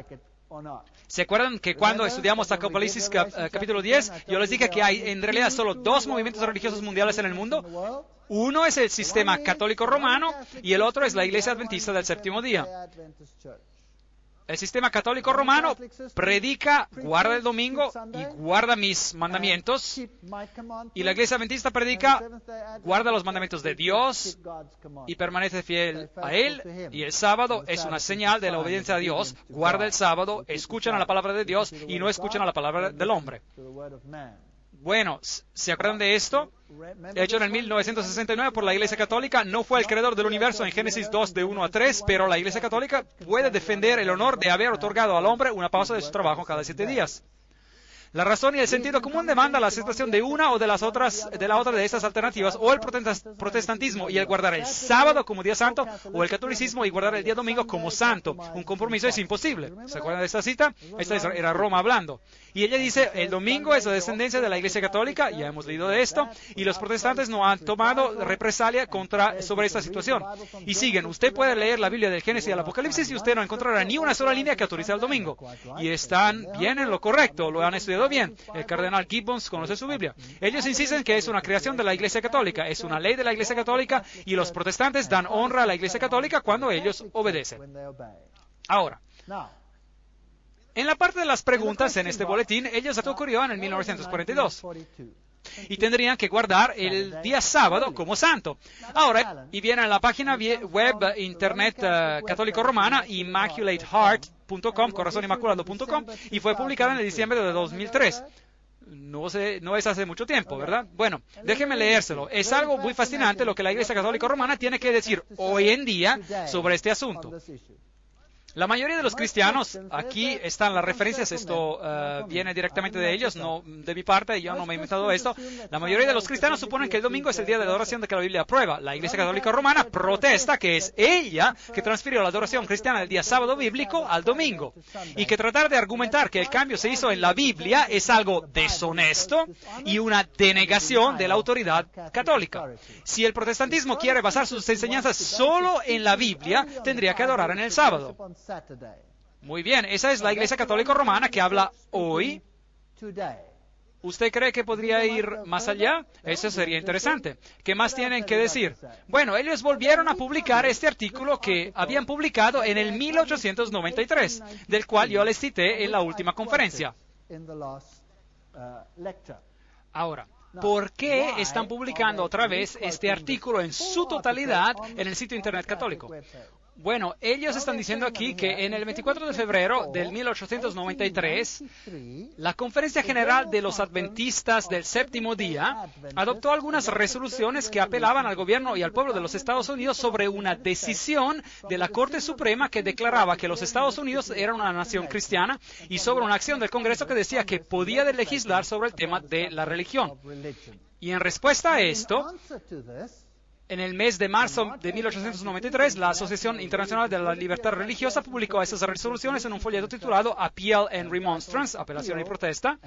¿Se acuerdan que cuando estudiamos Apocalipsis capítulo 10, yo les dije que hay en realidad solo dos movimientos religiosos mundiales en el mundo? Uno es el sistema católico romano y el otro es la Iglesia Adventista del Séptimo Día. El sistema católico romano predica, guarda el domingo y guarda mis mandamientos. Y la Iglesia Adventista predica, guarda los mandamientos de Dios y permanece fiel a Él. Y el sábado es una señal de la obediencia a Dios. Guarda el sábado, escuchan a la palabra de Dios y no escuchan a la palabra del hombre. Bueno, ¿se acuerdan de esto? Hecho en el 1969 por la Iglesia Católica, no fue el creador del universo en Génesis 2 de 1 a 3, pero la Iglesia Católica puede defender el honor de haber otorgado al hombre una pausa de su trabajo cada 7 días. La razón y el sentido común demanda la aceptación de una o de la otra de estas alternativas, o el protestantismo y el guardar el sábado como día santo, o el catolicismo y guardar el día domingo como santo. Un compromiso es imposible. ¿Se acuerdan de esta cita? Esta era Roma hablando. Y ella dice, el domingo es la descendencia de la Iglesia Católica, ya hemos leído de esto, y los protestantes no han tomado represalia sobre esta situación. Y siguen, usted puede leer la Biblia del Génesis y el Apocalipsis y usted no encontrará ni una sola línea que autorice el domingo. Y están bien en lo correcto, lo han estudiado bien. El cardenal Gibbons conoce su Biblia. Ellos insisten que es una creación de la Iglesia Católica, es una ley de la Iglesia Católica, y los protestantes dan honra a la Iglesia Católica cuando ellos obedecen. Ahora, en la parte de las preguntas en este boletín, ellos ocurrió en el 1942. Y tendrían que guardar el día sábado como santo. Ahora, y viene a la página web internet católico romana, immaculateheart.com, corazoninmaculado.com, y fue publicada en el diciembre de 2003. No es hace mucho tiempo, ¿verdad? Bueno, déjenme leérselo. Es algo muy fascinante lo que la Iglesia Católica Romana tiene que decir hoy en día sobre este asunto. La mayoría de los cristianos, aquí están las referencias, esto viene directamente de ellos, no de mi parte, yo no me he inventado esto. La mayoría de los cristianos suponen que el domingo es el día de adoración de que la Biblia aprueba. La Iglesia Católica Romana protesta que es ella que transfirió la adoración cristiana del día sábado bíblico al domingo. Y que tratar de argumentar que el cambio se hizo en la Biblia es algo deshonesto y una denegación de la autoridad católica. Si el protestantismo quiere basar sus enseñanzas solo en la Biblia, tendría que adorar en el sábado. Muy bien, esa es la Iglesia Católica Romana que habla hoy. ¿Usted cree que podría ir más allá? Eso sería interesante. ¿Qué más tienen que decir? Bueno, ellos volvieron a publicar este artículo que habían publicado en el 1893, del cual yo les cité en la última conferencia. Ahora, ¿por qué están publicando otra vez este artículo en su totalidad en el sitio internet católico? Bueno, ellos están diciendo aquí que en el 24 de febrero del 1893, la Conferencia General de los Adventistas del Séptimo Día adoptó algunas resoluciones que apelaban al gobierno y al pueblo de los Estados Unidos sobre una decisión de la Corte Suprema que declaraba que los Estados Unidos eran una nación cristiana y sobre una acción del Congreso que decía que podía legislar sobre el tema de la religión. Y en respuesta a esto, en el mes de marzo de 1893, la Asociación Internacional de la Libertad Religiosa publicó esas resoluciones en un folleto titulado Appeal and Remonstrance, apelación y protesta,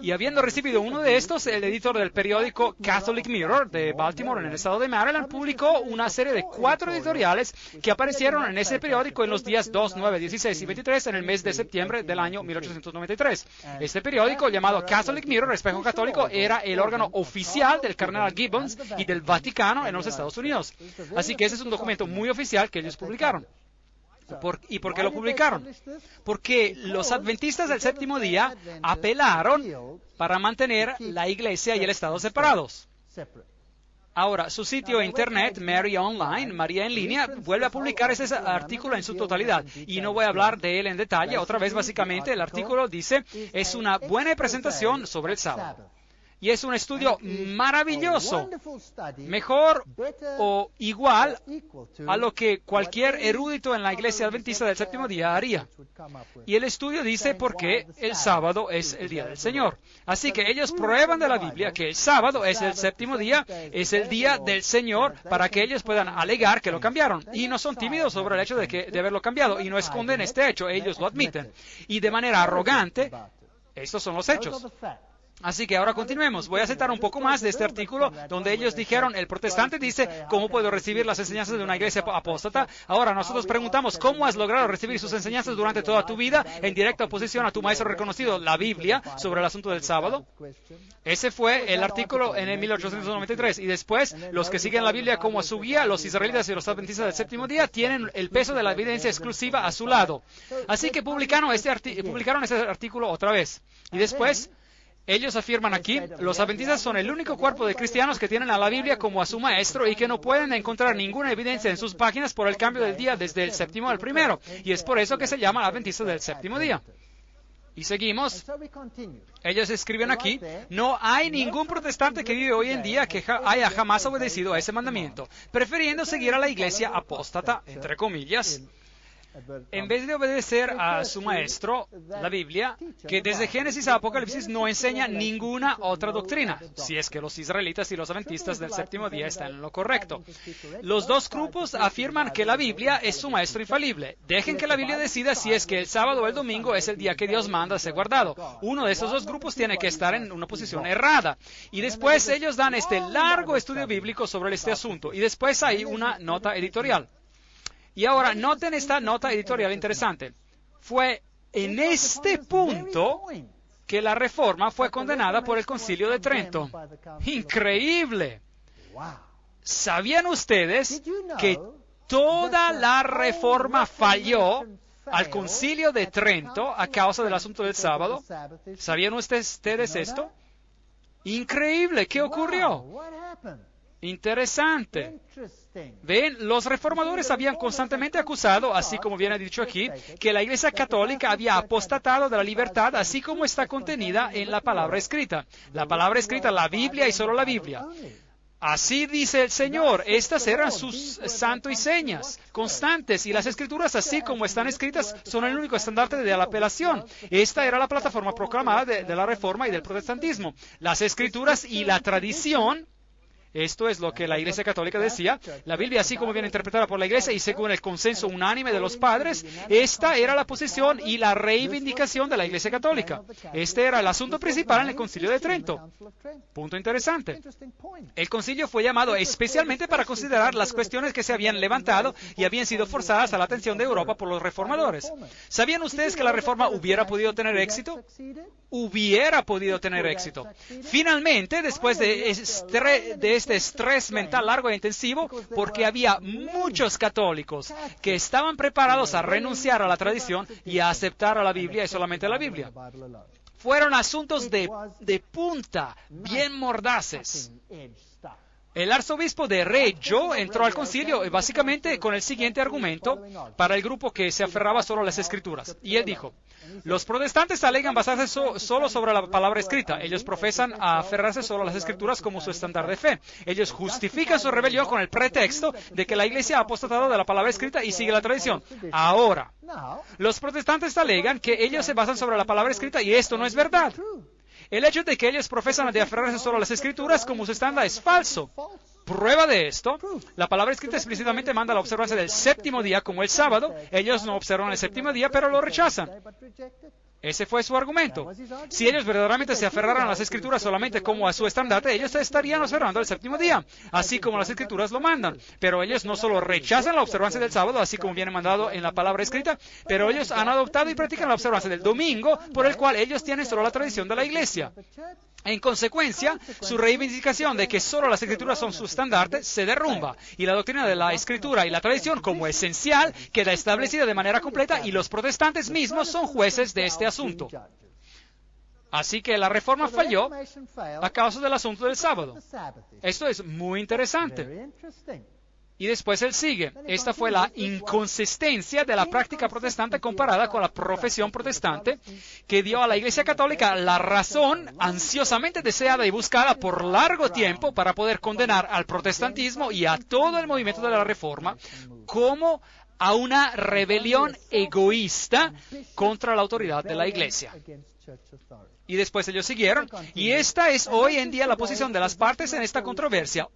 y habiendo recibido uno de estos, el editor del periódico Catholic Mirror de Baltimore, en el estado de Maryland, publicó una serie de 4 editoriales que aparecieron en ese periódico en los días 2, 9, 16 y 23 en el mes de septiembre del año 1893. Este periódico, llamado Catholic Mirror, Espejo Católico, era el órgano oficial del cardenal Gibbons y del Vaticano en los Estados Unidos. Así que ese es un documento muy oficial que ellos publicaron. ¿Y por qué lo publicaron? Porque los adventistas del séptimo día apelaron para mantener la iglesia y el Estado separados. Ahora, su sitio de internet, Mary Online, María en línea, vuelve a publicar ese artículo en su totalidad. Y no voy a hablar de él en detalle. Otra vez, básicamente, el artículo dice, es una buena presentación sobre el sábado. Y es un estudio maravilloso, mejor o igual a lo que cualquier erudito en la iglesia adventista del séptimo día haría. Y el estudio dice por qué el sábado es el día del Señor. Así que ellos prueban de la Biblia que el sábado es el séptimo día, es el día del Señor, para que ellos puedan alegar que lo cambiaron. Y no son tímidos sobre el hecho de haberlo cambiado, y no esconden este hecho, ellos lo admiten. Y de manera arrogante, estos son los hechos. Así que ahora continuemos. Voy a citar un poco más de este artículo donde ellos dijeron, el protestante dice, ¿cómo puedo recibir las enseñanzas de una iglesia apóstata? Ahora nosotros preguntamos, ¿cómo has logrado recibir sus enseñanzas durante toda tu vida en directa oposición a tu maestro reconocido, la Biblia, sobre el asunto del sábado? Ese fue el artículo en el 1893. Y después, los que siguen la Biblia como a su guía, los israelitas y los adventistas del séptimo día, tienen el peso de la evidencia exclusiva a su lado. Así que publicaron ese artículo otra vez. Y después, ellos afirman aquí, los adventistas son el único cuerpo de cristianos que tienen a la Biblia como a su maestro y que no pueden encontrar ninguna evidencia en sus páginas por el cambio del día desde el séptimo al primero. Y es por eso que se llama adventista del séptimo día. Y seguimos. Ellos escriben aquí, no hay ningún protestante que vive hoy en día que haya jamás obedecido a ese mandamiento, prefiriendo seguir a la iglesia apóstata, entre comillas, en vez de obedecer a su maestro, la Biblia, que desde Génesis a Apocalipsis no enseña ninguna otra doctrina, si es que los israelitas y los adventistas del séptimo día están en lo correcto. Los dos grupos afirman que la Biblia es su maestro infalible. Dejen que la Biblia decida si es que el sábado o el domingo es el día que Dios manda ser guardado. Uno de esos dos grupos tiene que estar en una posición errada. Y después ellos dan este largo estudio bíblico sobre este asunto. Y después hay una nota editorial. Y ahora, noten esta nota editorial interesante. Fue en este punto que la Reforma fue condenada por el Concilio de Trento. ¡Increíble! ¿Sabían ustedes que toda la Reforma falló al Concilio de Trento a causa del asunto del sábado? ¿Sabían ustedes esto? ¡Increíble! ¿Qué ocurrió? Interesante. Ven, los reformadores habían constantemente acusado, así como viene dicho aquí, que la Iglesia Católica había apostatado de la libertad, así como está contenida en la palabra escrita. La palabra escrita, la Biblia y solo la Biblia. Así dice el Señor, estas eran sus santo y señas constantes, y las escrituras, así como están escritas, son el único estandarte de la apelación. Esta era la plataforma proclamada de la Reforma y del protestantismo. Las escrituras y la tradición. Esto es lo que la Iglesia Católica decía. La Biblia, así como viene interpretada por la Iglesia y según el consenso unánime de los padres, esta era la posición y la reivindicación de la Iglesia Católica. Este era el asunto principal en el Concilio de Trento. Punto interesante. El concilio fue llamado especialmente para considerar las cuestiones que se habían levantado y habían sido forzadas a la atención de Europa por los reformadores. ¿Sabían ustedes que la Reforma hubiera podido tener éxito? Hubiera podido tener éxito. Finalmente, después de este estrés mental largo e intensivo, porque había muchos católicos que estaban preparados a renunciar a la tradición y a aceptar a la Biblia y solamente la Biblia. Fueron asuntos de punta, bien mordaces. El arzobispo de Reggio entró al concilio básicamente con el siguiente argumento para el grupo que se aferraba solo a las Escrituras. Y él dijo, los protestantes alegan basarse solo sobre la palabra escrita. Ellos profesan a aferrarse solo a las Escrituras como su estándar de fe. Ellos justifican su rebelión con el pretexto de que la Iglesia ha apostatado de la palabra escrita y sigue la tradición. Ahora, los protestantes alegan que ellos se basan sobre la palabra escrita y esto no es verdad. El hecho de que ellos profesan de aferrarse solo a las Escrituras como su estándar es falso. Prueba de esto, la palabra escrita explícitamente manda la observancia del séptimo día como el sábado. Ellos no observan el séptimo día, pero lo rechazan. Ese fue su argumento. Si ellos verdaderamente se aferraran a las Escrituras solamente como a su estandarte, ellos se estarían observando el séptimo día, así como las Escrituras lo mandan. Pero ellos no solo rechazan la observancia del sábado, así como viene mandado en la palabra escrita, pero ellos han adoptado y practican la observancia del domingo, por el cual ellos tienen solo la tradición de la Iglesia. En consecuencia, su reivindicación de que solo las Escrituras son su estandarte se derrumba, y la doctrina de la Escritura y la tradición como esencial queda establecida de manera completa, y los protestantes mismos son jueces de este asunto. Así que la Reforma falló a causa del asunto del sábado. Esto es muy interesante. Y después él sigue. Esta fue la inconsistencia de la práctica protestante comparada con la profesión protestante, que dio a la Iglesia Católica la razón ansiosamente deseada y buscada por largo tiempo para poder condenar al protestantismo y a todo el movimiento de la Reforma como a una rebelión egoísta contra la autoridad de la Iglesia. Y después ellos siguieron, y esta es hoy en día la posición de las partes en esta controversia.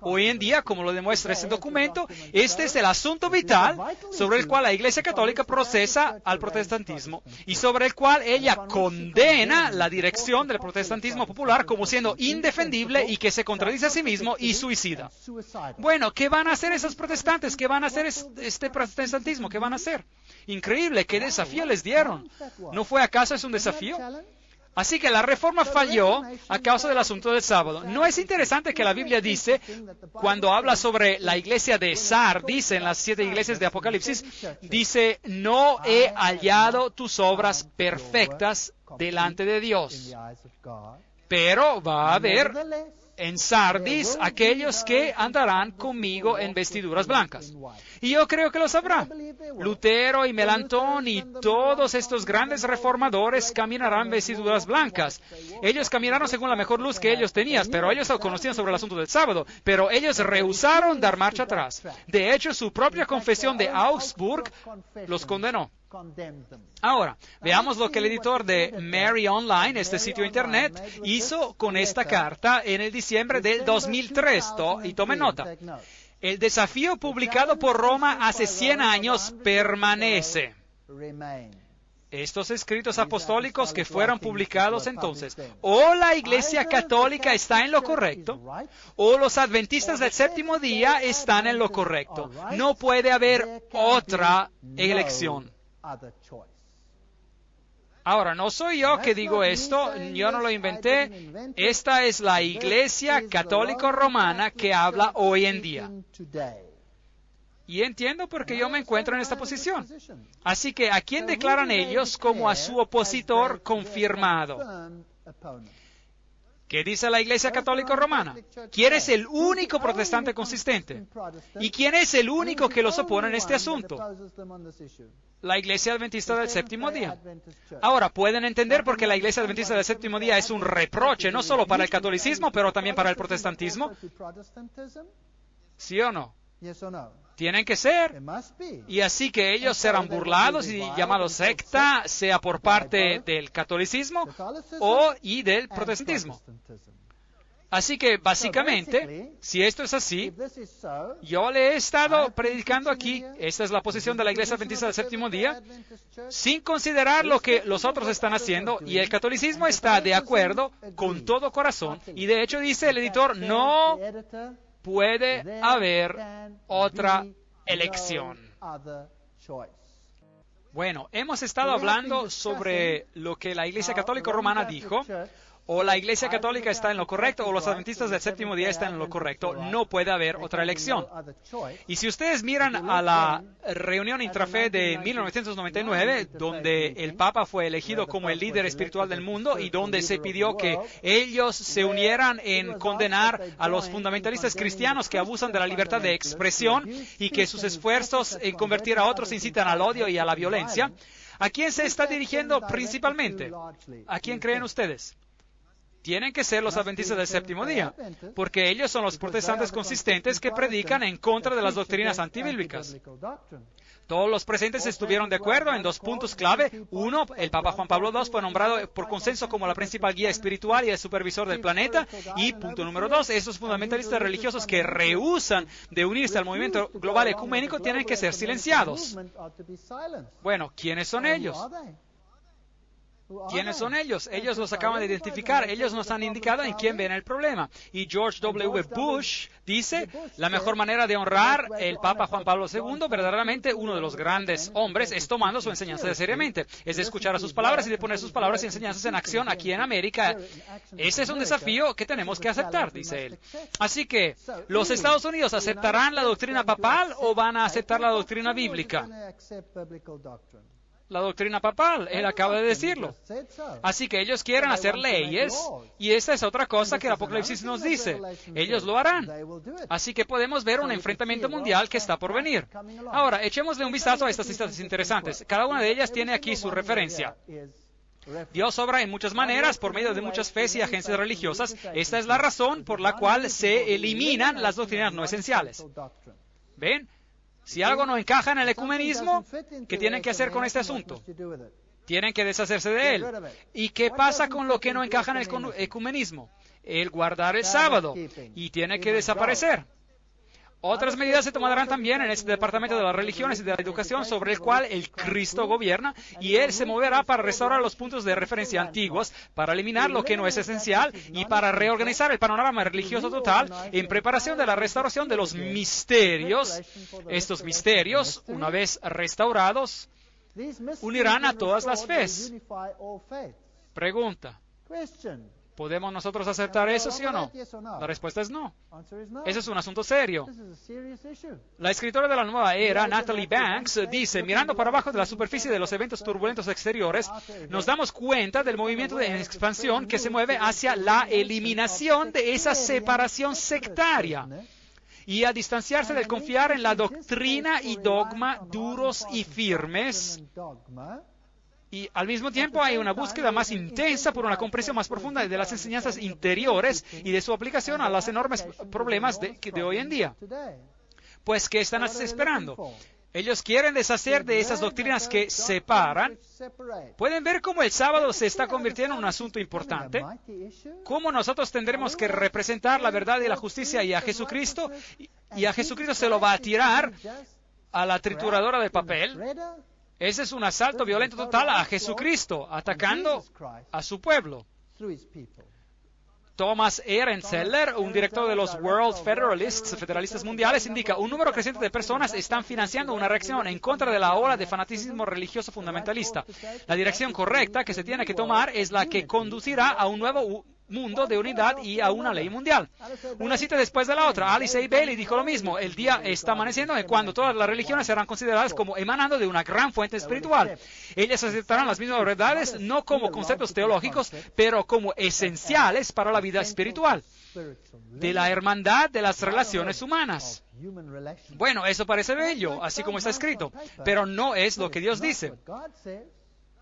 Hoy en día, como lo demuestra este documento, este es el asunto vital sobre el cual la Iglesia Católica procesa al protestantismo y sobre el cual ella condena la dirección del protestantismo popular como siendo indefendible y que se contradice a sí mismo y suicida. Bueno, ¿qué van a hacer esos protestantes? ¿Qué van a hacer este protestantismo? ¿Qué van a hacer? Increíble, ¿qué desafío les dieron? ¿No fue acaso es un desafío? Así que la Reforma falló a causa del asunto del sábado. ¿No es interesante que la Biblia dice, cuando habla sobre la iglesia de Sardis, en las 7 iglesias de Apocalipsis, dice, no he hallado tus obras perfectas delante de Dios, pero va a haber en Sardis aquellos que andarán conmigo en vestiduras blancas? Y yo creo que lo sabrá. Lutero y Melanchthon y todos estos grandes reformadores caminarán en vestiduras blancas. Ellos caminaron según la mejor luz que ellos tenían, pero ellos conocían sobre el asunto del sábado, pero ellos rehusaron dar marcha atrás. De hecho, su propia confesión de Augsburg los condenó. Ahora, veamos lo que el editor de Mary Online, este sitio internet, hizo con esta carta en el diciembre del 2003. Y tomen nota. El desafío publicado por Roma hace 100 años permanece. Estos escritos apostólicos que fueron publicados entonces, o la Iglesia Católica está en lo correcto, o los adventistas del séptimo día están en lo correcto. No puede haber otra elección. Ahora, no soy yo que digo esto, yo no lo inventé. Esta es la Iglesia Católica Romana que habla hoy en día. Y entiendo por qué yo me encuentro en esta posición. Así que, ¿a quién declaran ellos como a su opositor confirmado? ¿Qué dice la Iglesia Católica Romana? ¿Quién es el único protestante consistente? ¿Y quién es el único que los opone en este asunto? La Iglesia Adventista del Séptimo Día. Ahora, ¿pueden entender por qué la Iglesia Adventista del Séptimo Día es un reproche, no solo para el catolicismo, pero también para el protestantismo? ¿Sí o no? Tienen que ser. Y así que ellos serán burlados y llamados secta, sea por parte del catolicismo y del protestantismo. Así que, básicamente, si esto es así, yo le he estado predicando aquí, esta es la posición de la Iglesia Adventista del Séptimo Día, sin considerar lo que los otros están haciendo, y el catolicismo está de acuerdo con todo corazón, y de hecho dice el editor, no puede haber otra elección. Bueno, hemos estado hablando sobre lo que la Iglesia Católica Romana dijo. O la Iglesia Católica está en lo correcto o los adventistas del séptimo día están en lo correcto. No puede haber otra elección. Y si ustedes miran a la reunión intrafe de 1999, donde el Papa fue elegido como el líder espiritual del mundo y donde se pidió que ellos se unieran en condenar a los fundamentalistas cristianos que abusan de la libertad de expresión y que sus esfuerzos en convertir a otros incitan al odio y a la violencia, ¿a quién se está dirigiendo principalmente? ¿A quién creen ustedes? Tienen que ser los adventistas del séptimo día, porque ellos son los protestantes consistentes que predican en contra de las doctrinas antibíblicas. Todos los presentes estuvieron de acuerdo en 2 puntos clave. Uno, el Papa Juan Pablo II fue nombrado por consenso como la principal guía espiritual y el supervisor del planeta. Y punto número 2, esos fundamentalistas religiosos que rehúsan de unirse al movimiento global ecuménico tienen que ser silenciados. Bueno, ¿quiénes son ellos? ¿Quiénes son ellos? Ellos los acaban de identificar. Ellos nos han indicado en quién ven el problema. Y George W. Bush dice, la mejor manera de honrar el Papa Juan Pablo II, verdaderamente uno de los grandes hombres, es tomando su enseñanza seriamente. Es de escuchar a sus palabras y de poner sus palabras y enseñanzas en acción aquí en América. Ese es un desafío que tenemos que aceptar, dice él. Así que, ¿los Estados Unidos aceptarán la doctrina papal o van a aceptar la doctrina bíblica? La doctrina papal, él acaba de decirlo. Así que ellos quieren hacer leyes, y esta es otra cosa que el Apocalipsis nos dice. Ellos lo harán. Así que podemos ver un enfrentamiento mundial que está por venir. Ahora, echémosle un vistazo a estas citas interesantes. Cada una de ellas tiene aquí su referencia. Dios obra en muchas maneras por medio de muchas fes y agencias religiosas. Esta es la razón por la cual se eliminan las doctrinas no esenciales. ¿Ven? Si algo no encaja en el ecumenismo, ¿qué tienen que hacer con este asunto? Tienen que deshacerse de él. ¿Y qué pasa con lo que no encaja en el ecumenismo? El guardar el sábado. Y tiene que desaparecer. Otras medidas se tomarán también en este departamento de las religiones y de la educación sobre el cual el Cristo gobierna, y Él se moverá para restaurar los puntos de referencia antiguos, para eliminar lo que no es esencial y para reorganizar el panorama religioso total en preparación de la restauración de los misterios. Estos misterios, una vez restaurados, unirán a todas las fes. Pregunta. ¿Podemos nosotros aceptar eso, sí o no? La respuesta es no. Eso es un asunto serio. La escritora de la nueva era, Natalie Banks, dice, mirando para abajo de la superficie de los eventos turbulentos exteriores, nos damos cuenta del movimiento de expansión que se mueve hacia la eliminación de esa separación sectaria y a distanciarse del confiar en la doctrina y dogma duros y firmes. Y al mismo tiempo hay una búsqueda más intensa por una comprensión más profunda de las enseñanzas interiores y de su aplicación a los enormes problemas de hoy en día. Pues, ¿qué están esperando? Ellos quieren deshacer de esas doctrinas que separan. ¿Pueden ver cómo el sábado se está convirtiendo en un asunto importante? ¿Cómo nosotros tendremos que representar la verdad y la justicia y a Jesucristo? Y a Jesucristo se lo va a tirar a la trituradora de papel. Ese es un asalto violento total a Jesucristo, atacando a su pueblo. Thomas Ehrenzeller, un director de los World Federalists, federalistas mundiales, indica, un número creciente de personas están financiando una reacción en contra de la ola de fanaticismo religioso fundamentalista. La dirección correcta que se tiene que tomar es la que conducirá a un nuevo mundo de unidad y a una ley mundial. Una cita después de la otra. Alice A. Bailey dijo lo mismo. El día está amaneciendo cuando todas las religiones serán consideradas como emanando de una gran fuente espiritual. Ellas aceptarán las mismas verdades, no como conceptos teológicos, pero como esenciales para la vida espiritual, de la hermandad de las relaciones humanas. Bueno, eso parece bello, así como está escrito, pero no es lo que Dios dice.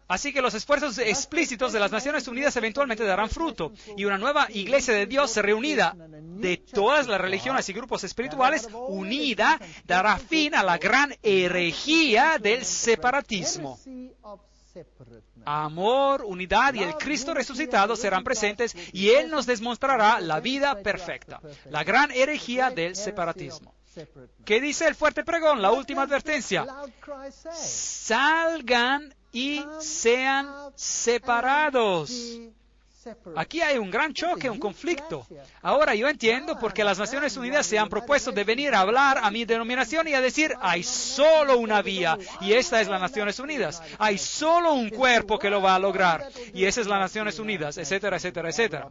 Así que los esfuerzos explícitos de las Naciones Unidas eventualmente darán fruto, y una nueva iglesia de Dios reunida de todas las religiones y grupos espirituales, unida, dará fin a la gran herejía del separatismo. Amor, unidad y el Cristo resucitado serán presentes, y Él nos demostrará la vida perfecta, la gran herejía del separatismo. ¿Qué dice el fuerte pregón? La última advertencia. Salgan y sean separados. Aquí hay un gran choque, un conflicto. Ahora yo entiendo por qué las Naciones Unidas se han propuesto de venir a hablar a mi denominación y a decir, hay solo una vía, y esta es las Naciones Unidas. Hay solo un cuerpo que lo va a lograr, y esa es las Naciones Unidas, etcétera, etcétera, etcétera.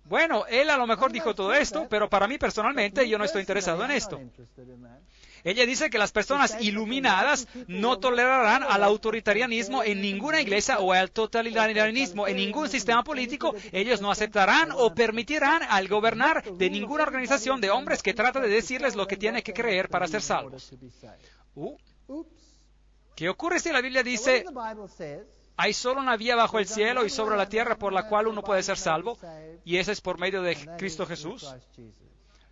Bueno, él a lo mejor dijo todo esto, pero para mí personalmente yo no estoy interesado en esto. Ella dice que las personas iluminadas no tolerarán al autoritarianismo en ninguna iglesia o al totalitarismo en ningún sistema político. Ellos no aceptarán o permitirán al gobernar de ninguna organización de hombres que trata de decirles lo que tienen que creer para ser salvos. ¿Qué ocurre si la Biblia dice, hay solo una vía bajo el cielo y sobre la tierra por la cual uno puede ser salvo, y esa es por medio de Cristo Jesús?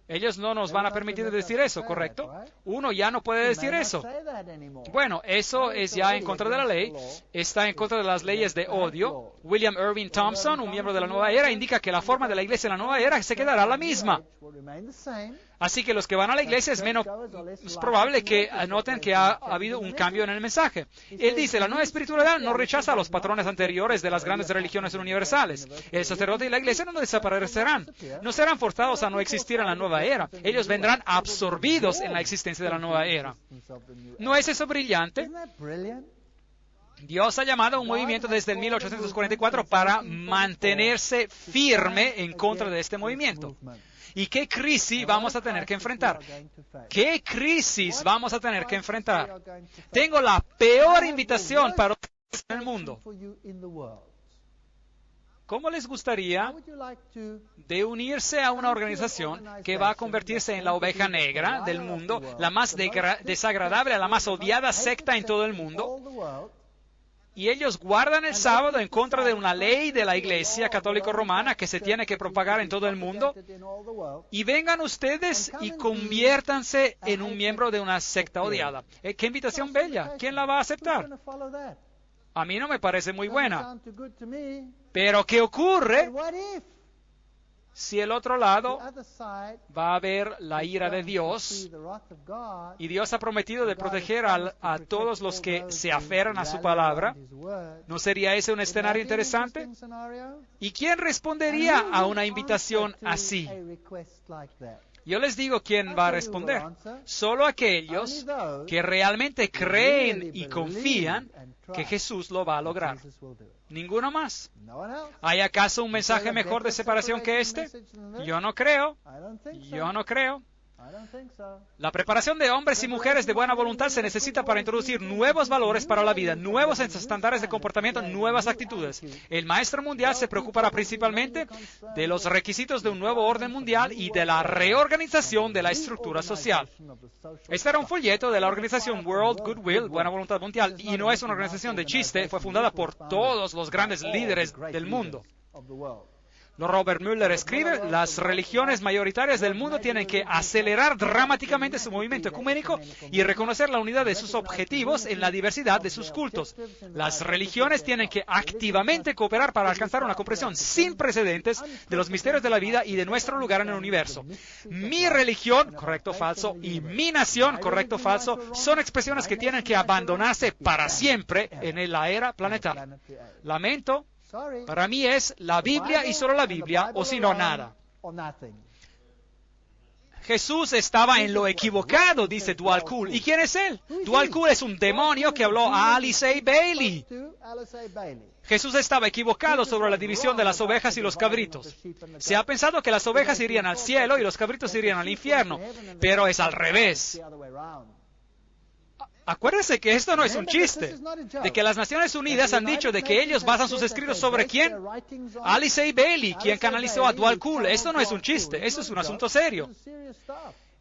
Ellos no nos van a permitir decir eso, ¿correcto? Uno ya no puede decir eso. Bueno, eso es ya en contra de la ley, está en contra de las leyes de odio. William Irving Thompson, un miembro de la Nueva Era, indica que la forma de la iglesia en la Nueva Era se quedará la misma. Así que los que van a la iglesia es probable que noten que ha habido un cambio en el mensaje. Él dice, la nueva espiritualidad no rechaza los patrones anteriores de las grandes religiones universales. El sacerdote y la iglesia no desaparecerán. No serán forzados a no existir en la nueva era. Ellos vendrán absorbidos en la existencia de la nueva era. ¿No es eso brillante? Dios ha llamado a un movimiento desde el 1844 para mantenerse firme en contra de este movimiento. ¿Y qué crisis vamos a tener que enfrentar? ¿Qué crisis vamos a tener que enfrentar? Tengo la peor invitación para ustedes en el mundo. ¿Cómo les gustaría de unirse a una organización que va a convertirse en la oveja negra del mundo, la más desagradable, la más odiada secta en todo el mundo? Y ellos guardan el sábado en contra de una ley de la Iglesia Católica Romana que se tiene que propagar en todo el mundo. Y vengan ustedes y conviértanse en un miembro de una secta odiada. ¡Qué invitación bella! ¿Quién la va a aceptar? A mí no me parece muy buena. Pero ¿qué ocurre si el otro lado va a ver la ira de Dios y Dios ha prometido de proteger a todos los que se aferran a su palabra? ¿No sería ese un escenario interesante? ¿Y quién respondería a una invitación así? Yo les digo quién va a responder. Solo aquellos que realmente creen y confían que Jesús lo va a lograr. Ninguno más. ¿Hay acaso un mensaje mejor de separación que este? Yo no creo. Yo no creo. La preparación de hombres y mujeres de buena voluntad se necesita para introducir nuevos valores para la vida, nuevos estándares de comportamiento, nuevas actitudes. El maestro mundial se preocupará principalmente de los requisitos de un nuevo orden mundial y de la reorganización de la estructura social. Este era un folleto de la organización World Goodwill, Buena Voluntad Mundial, y no es una organización de chiste, fue fundada por todos los grandes líderes del mundo. Robert Mueller escribe, las religiones mayoritarias del mundo tienen que acelerar dramáticamente su movimiento ecuménico y reconocer la unidad de sus objetivos en la diversidad de sus cultos. Las religiones tienen que activamente cooperar para alcanzar una comprensión sin precedentes de los misterios de la vida y de nuestro lugar en el universo. Mi religión, correcto o falso, y mi nación, correcto o falso, son expresiones que tienen que abandonarse para siempre en la era planetaria. Lamento. Para mí es la Biblia y solo la Biblia, o si no, nada. Jesús estaba en lo equivocado, dice Dwalkul. ¿Y quién es él? Dwalkul es un demonio que habló a Alice A. Bailey. Jesús estaba equivocado sobre la división de las ovejas y los cabritos. Se ha pensado que las ovejas irían al cielo y los cabritos irían al infierno, pero es al revés. Acuérdense que esto no es un chiste, de que las Naciones Unidas han dicho de que ellos basan sus escritos sobre quién. Alice A. Bailey, quien canalizó a Dwalkul. Esto no es un chiste, esto es un asunto serio.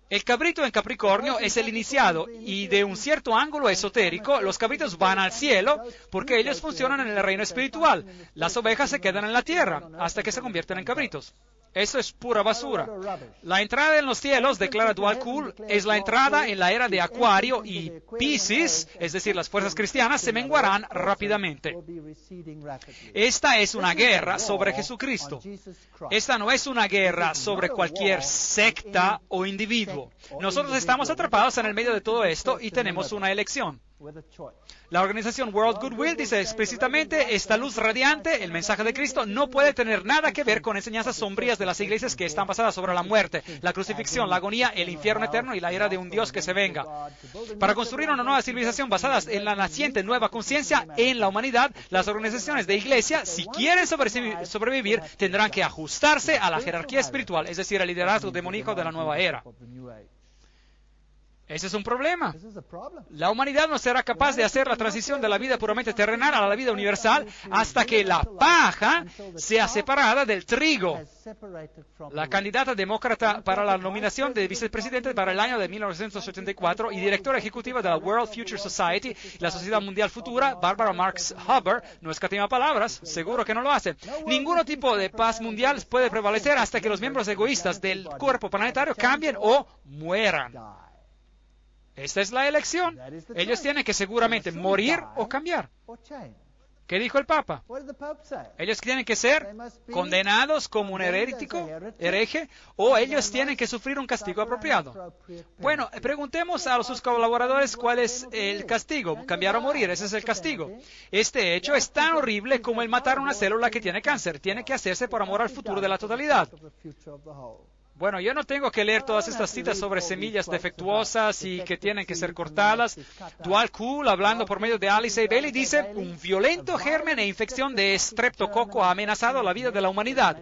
El cabrito en Capricornio es el iniciado y de un cierto ángulo esotérico, los cabritos van al cielo porque ellos funcionan en el reino espiritual. Las ovejas se quedan en la tierra hasta que se convierten en cabritos. Eso es pura basura. La entrada en los cielos, declara Dwalkul, es la entrada en la era de Acuario y Piscis, es decir, las fuerzas cristianas, se menguarán rápidamente. Esta es una guerra sobre Jesucristo. Esta no es una guerra sobre cualquier secta o individuo. Nosotros estamos atrapados en el medio de todo esto y tenemos una elección. La organización World Goodwill dice explícitamente, esta luz radiante, el mensaje de Cristo, no puede tener nada que ver con enseñanzas sombrías de las iglesias que están basadas sobre la muerte, la crucifixión, la agonía, el infierno eterno y la ira de un Dios que se venga. Para construir una nueva civilización basada en la naciente nueva conciencia en la humanidad, las organizaciones de iglesia, si quieren sobrevivir, tendrán que ajustarse a la jerarquía espiritual, es decir, al liderazgo demoníaco de la nueva era. Ese es un problema. La humanidad no será capaz de hacer la transición de la vida puramente terrenal a la vida universal hasta que la paja sea separada del trigo. La candidata demócrata para la nominación de vicepresidente para el año de 1984 y directora ejecutiva de la World Future Society, la Sociedad Mundial Futura, Barbara Marx Hubbard, no escatima palabras, seguro que no lo hace. Ningún tipo de paz mundial puede prevalecer hasta que los miembros egoístas del cuerpo planetario cambien o mueran. Esta es la elección. Ellos tienen que seguramente morir o cambiar. ¿Qué dijo el Papa? Ellos tienen que ser condenados como un hereje, o ellos tienen que sufrir un castigo apropiado. Bueno, preguntemos a sus colaboradores cuál es el castigo. Cambiar o morir, ese es el castigo. Este hecho es tan horrible como el matar una célula que tiene cáncer. Tiene que hacerse por amor al futuro de la totalidad. Bueno, yo no tengo que leer todas estas citas sobre semillas defectuosas y que tienen que ser cortadas. Dwight Cool, hablando por medio de Alice A. Bailey, dice, un violento germen e infección de estreptococo ha amenazado la vida de la humanidad.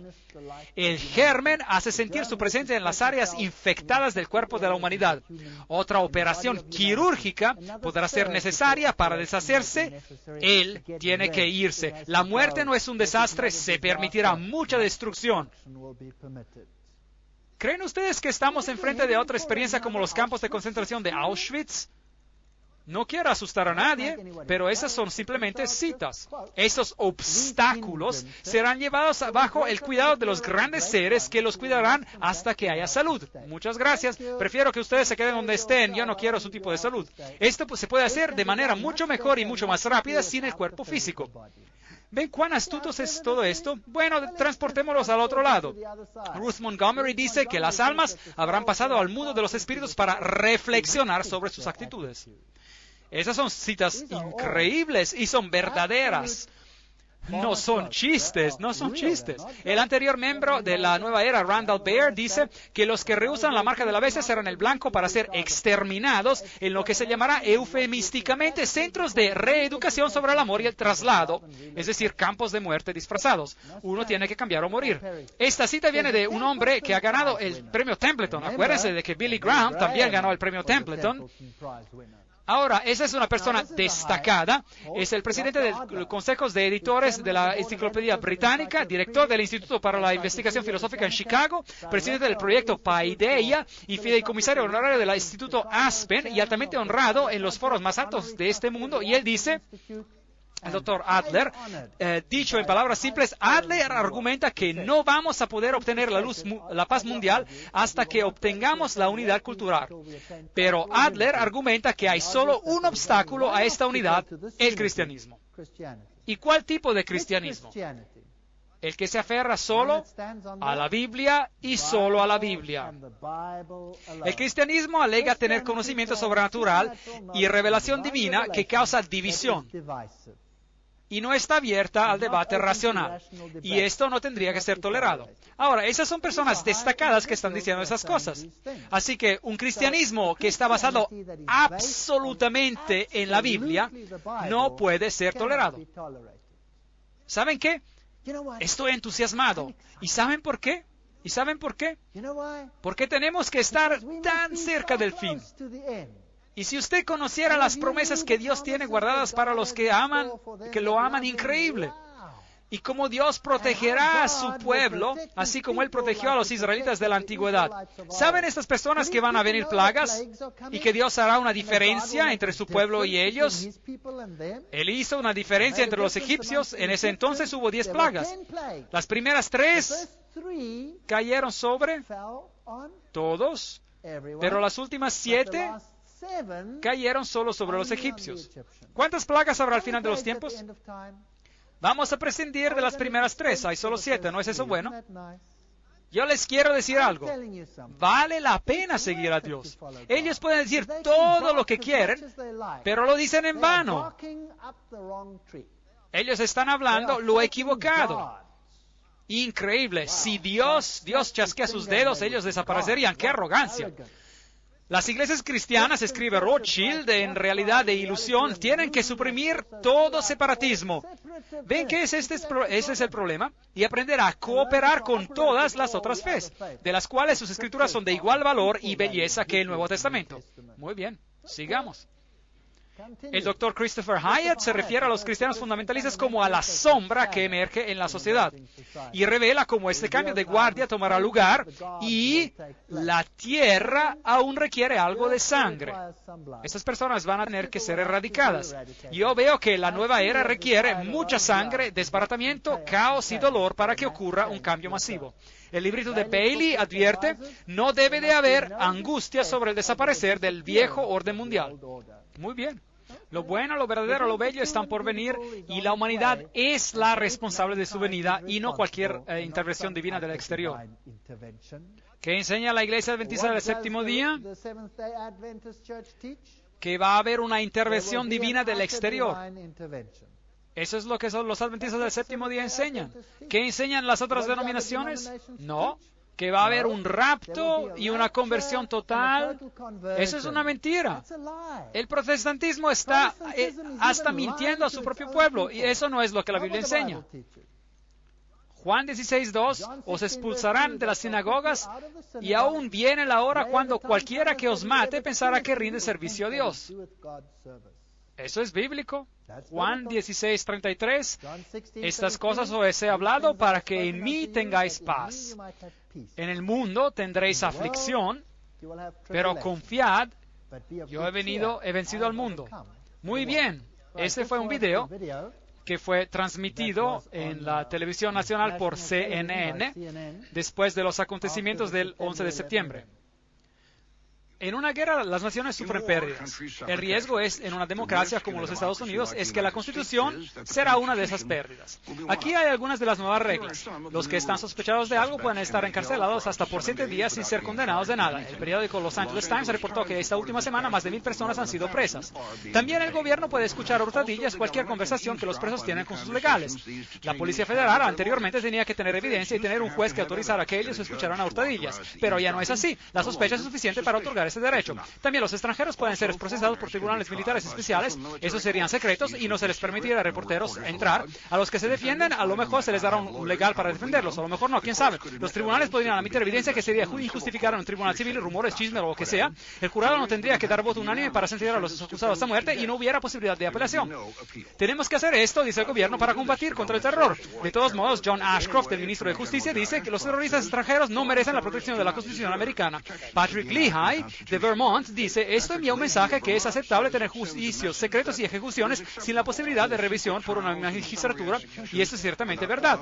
El germen hace sentir su presencia en las áreas infectadas del cuerpo de la humanidad. Otra operación quirúrgica podrá ser necesaria para deshacerse. Él tiene que irse. La muerte no es un desastre, se permitirá mucha destrucción. ¿Creen ustedes que estamos enfrente de otra experiencia como los campos de concentración de Auschwitz? No quiero asustar a nadie, pero esas son simplemente citas. Esos obstáculos serán llevados bajo el cuidado de los grandes seres que los cuidarán hasta que haya salud. Muchas gracias. Prefiero que ustedes se queden donde estén. Yo no quiero su tipo de salud. Esto se puede hacer de manera mucho mejor y mucho más rápida sin el cuerpo físico. ¿Ven cuán astutos es todo esto? Bueno, transportémoslos al otro lado. Ruth Montgomery dice que las almas habrán pasado al mundo de los espíritus para reflexionar sobre sus actitudes. Esas son citas increíbles y son verdaderas. No son chistes, no son chistes. El anterior miembro de la nueva era, Randall Baer, dice que los que rehusan la marca de la bestia serán el blanco para ser exterminados en lo que se llamará eufemísticamente centros de reeducación sobre el amor y el traslado, es decir, campos de muerte disfrazados. Uno tiene que cambiar o morir. Esta cita viene de un hombre que ha ganado el premio Templeton. Acuérdense de que Billy Graham también ganó el premio Templeton. Ahora, esa es una persona destacada, es el presidente del Consejo de Editores de la Enciclopedia Británica, director del Instituto para la Investigación Filosófica en Chicago, presidente del proyecto Paideia y fideicomisario honorario del Instituto Aspen y altamente honrado en los foros más altos de este mundo. Y él dice, el doctor Adler, dicho en palabras simples, Adler argumenta que no vamos a poder obtener la paz mundial hasta que obtengamos la unidad cultural. Pero Adler argumenta que hay solo un obstáculo a esta unidad, el cristianismo. ¿Y cuál tipo de cristianismo? El que se aferra solo a la Biblia y solo a la Biblia. El cristianismo alega tener conocimiento sobrenatural y revelación divina que causa división. Y no está abierta al debate racional. Y esto no tendría que ser tolerado. Ahora, esas son personas destacadas que están diciendo esas cosas. Así que un cristianismo que está basado absolutamente en la Biblia no puede ser tolerado. ¿Saben qué? Estoy entusiasmado. ¿Y saben por qué? ¿Y saben por qué? Porque tenemos que estar tan cerca del fin. Y si usted conociera las promesas que Dios tiene guardadas para los que lo aman, increíble. Y cómo Dios protegerá a su pueblo, así como Él protegió a los israelitas de la antigüedad. ¿Saben estas personas que van a venir plagas? Y que Dios hará una diferencia entre su pueblo y ellos. Él hizo una diferencia entre los egipcios. En ese entonces hubo 10 plagas. Las primeras 3 cayeron sobre todos, pero las últimas 7 cayeron solo sobre los egipcios. ¿Cuántas plagas habrá al final de los tiempos? Vamos a prescindir de las primeras 3. Hay solo 7. ¿No es eso bueno? Yo les quiero decir algo. Vale la pena seguir a Dios. Ellos pueden decir todo lo que quieren, pero lo dicen en vano. Ellos están hablando lo equivocado. Increíble. Si Dios chasquea sus dedos, ellos desaparecerían. ¡Qué arrogancia! Las iglesias cristianas, escribe Rothschild, en realidad de ilusión, tienen que suprimir todo separatismo. ¿Ven que ese es el problema? Y aprender a cooperar con todas las otras fes, de las cuales sus escrituras son de igual valor y belleza que el Nuevo Testamento. Muy bien, sigamos. El doctor Christopher Hyatt se refiere a los cristianos fundamentalistas como a la sombra que emerge en la sociedad y revela cómo este cambio de guardia tomará lugar y la tierra aún requiere algo de sangre. Estas personas van a tener que ser erradicadas. Yo veo que la nueva era requiere mucha sangre, desbaratamiento, caos y dolor para que ocurra un cambio masivo. El librito de Bailey advierte, no debe de haber angustia sobre el desaparecer del viejo orden mundial. Muy bien. Lo bueno, lo verdadero, lo bello están por venir y la humanidad es la responsable de su venida y no cualquier intervención divina del exterior. ¿Qué enseña la Iglesia Adventista del Séptimo Día? Que va a haber una intervención divina del exterior. Eso es lo que los Adventistas del Séptimo Día enseñan. ¿Qué enseñan las otras denominaciones? No. Que va a haber un rapto y una conversión total. Eso es una mentira. El protestantismo está hasta mintiendo a su propio pueblo y eso no es lo que la Biblia enseña. Juan 16:2, os expulsarán de las sinagogas y aún viene la hora cuando cualquiera que os mate pensará que rinde servicio a Dios. Eso es bíblico. Juan 16:33, estas cosas os he hablado para que en mí tengáis paz. En el mundo tendréis aflicción, pero confiad, yo he vencido al mundo. Muy bien, este fue un video que fue transmitido en la televisión nacional por CNN después de los acontecimientos del 11 de septiembre. En una guerra, las naciones sufren pérdidas. El riesgo en una democracia como los Estados Unidos es que la Constitución será una de esas pérdidas. Aquí hay algunas de las nuevas reglas. Los que están sospechados de algo pueden estar encarcelados hasta por 7 días sin ser condenados de nada. El periódico Los Angeles Times reportó que esta última semana más de 1,000 personas han sido presas. También el gobierno puede escuchar a hurtadillas cualquier conversación que los presos tienen con sus legales. La Policía Federal anteriormente tenía que tener evidencia y tener un juez que autorizara que ellos escucharan a hurtadillas. Pero ya no es así. La sospecha es suficiente para otorgar ese derecho. También los extranjeros pueden ser procesados por tribunales militares especiales. Esos serían secretos y no se les permitirá a reporteros entrar. A los que se defienden, a lo mejor se les dará un legal para defenderlos, a lo mejor no, quién sabe. Los tribunales podrían admitir evidencia que sería injustificada en un tribunal civil, rumores, chismes o lo que sea. El jurado no tendría que dar voto unánime para sentenciar a los acusados a muerte y no hubiera posibilidad de apelación. Tenemos que hacer esto, dice el gobierno, para combatir contra el terror. De todos modos, John Ashcroft, el ministro de Justicia, dice que los terroristas extranjeros no merecen la protección de la Constitución americana. Patrick Leahy, de Vermont, dice, esto envía un mensaje que es aceptable tener juicios secretos y ejecuciones sin la posibilidad de revisión por una magistratura, y esto es ciertamente verdad.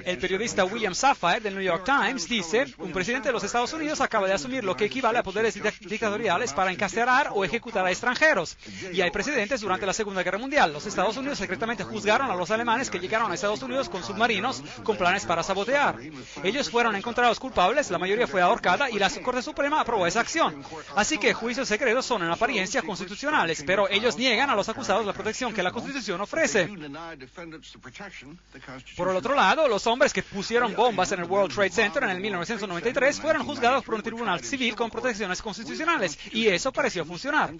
El periodista William Safire del New York Times dice, un presidente de los Estados Unidos acaba de asumir lo que equivale a poderes dictatoriales para encarcelar o ejecutar a extranjeros. Y hay precedentes durante la Segunda Guerra Mundial. Los Estados Unidos secretamente juzgaron a los alemanes que llegaron a Estados Unidos con submarinos con planes para sabotear. Ellos fueron encontrados culpables, la mayoría fue ahorcada y la Corte Suprema aprobó esa acción. Así que juicios secretos son en apariencia constitucionales, pero ellos niegan a los acusados la protección que la Constitución ofrece. Por el otro lado, los hombres que pusieron bombas en el World Trade Center en el 1993 fueron juzgados por un tribunal civil con protecciones constitucionales, y eso pareció funcionar.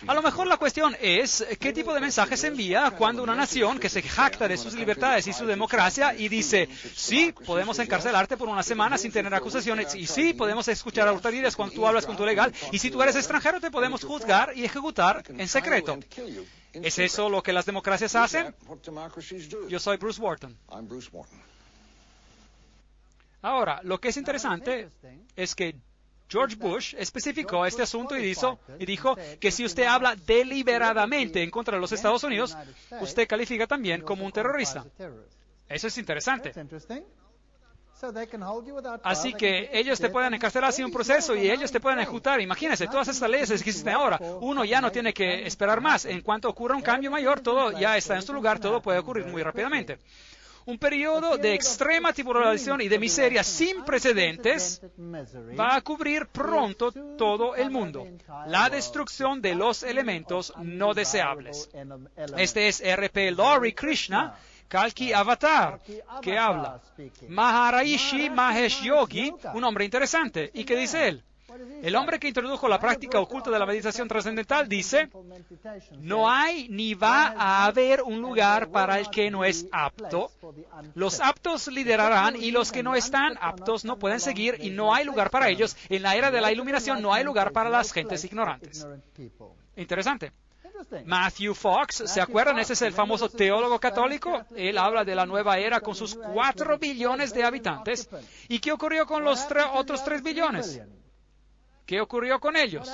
A lo mejor la cuestión es qué tipo de mensaje se envía cuando una nación que se jacta de sus libertades y su democracia y dice, sí, podemos encarcelarte por una semana sin tener acusaciones, y sí, podemos escuchar a hurtadillas cuando tú hablas con tu legal, y si tú eres extranjero te podemos juzgar y ejecutar en secreto. ¿Es eso lo que las democracias hacen? Yo soy Bruce Wharton. Ahora, lo que es interesante es que George Bush especificó este asunto y dijo que si usted habla deliberadamente en contra de los Estados Unidos, usted califica también como un terrorista. Eso es interesante. Así que ellos te pueden encarcelar sin un proceso y ellos te pueden ejecutar. Imagínense, todas estas leyes que existen ahora. Uno ya no tiene que esperar más. En cuanto ocurra un cambio mayor, todo ya está en su lugar, todo puede ocurrir muy rápidamente. Un periodo de extrema tribulación y de miseria sin precedentes va a cubrir pronto todo el mundo. La destrucción de los elementos no deseables. Este es R.P. Laurie Krishna, Kalki Avatar, que habla. Maharishi Mahesh Yogi, un hombre interesante. ¿Y qué dice él? El hombre que introdujo la práctica oculta de la meditación trascendental dice, no hay ni va a haber un lugar para el que no es apto. Los aptos liderarán y los que no están aptos no pueden seguir y no hay lugar para ellos. En la era de la iluminación no hay lugar para las gentes ignorantes. Interesante. Matthew Fox, ¿se acuerdan? Ese es el famoso teólogo católico. Él habla de la nueva era con sus 4 billones de habitantes. ¿Y qué ocurrió con los otros 3 billones? ¿Qué ocurrió con ellos?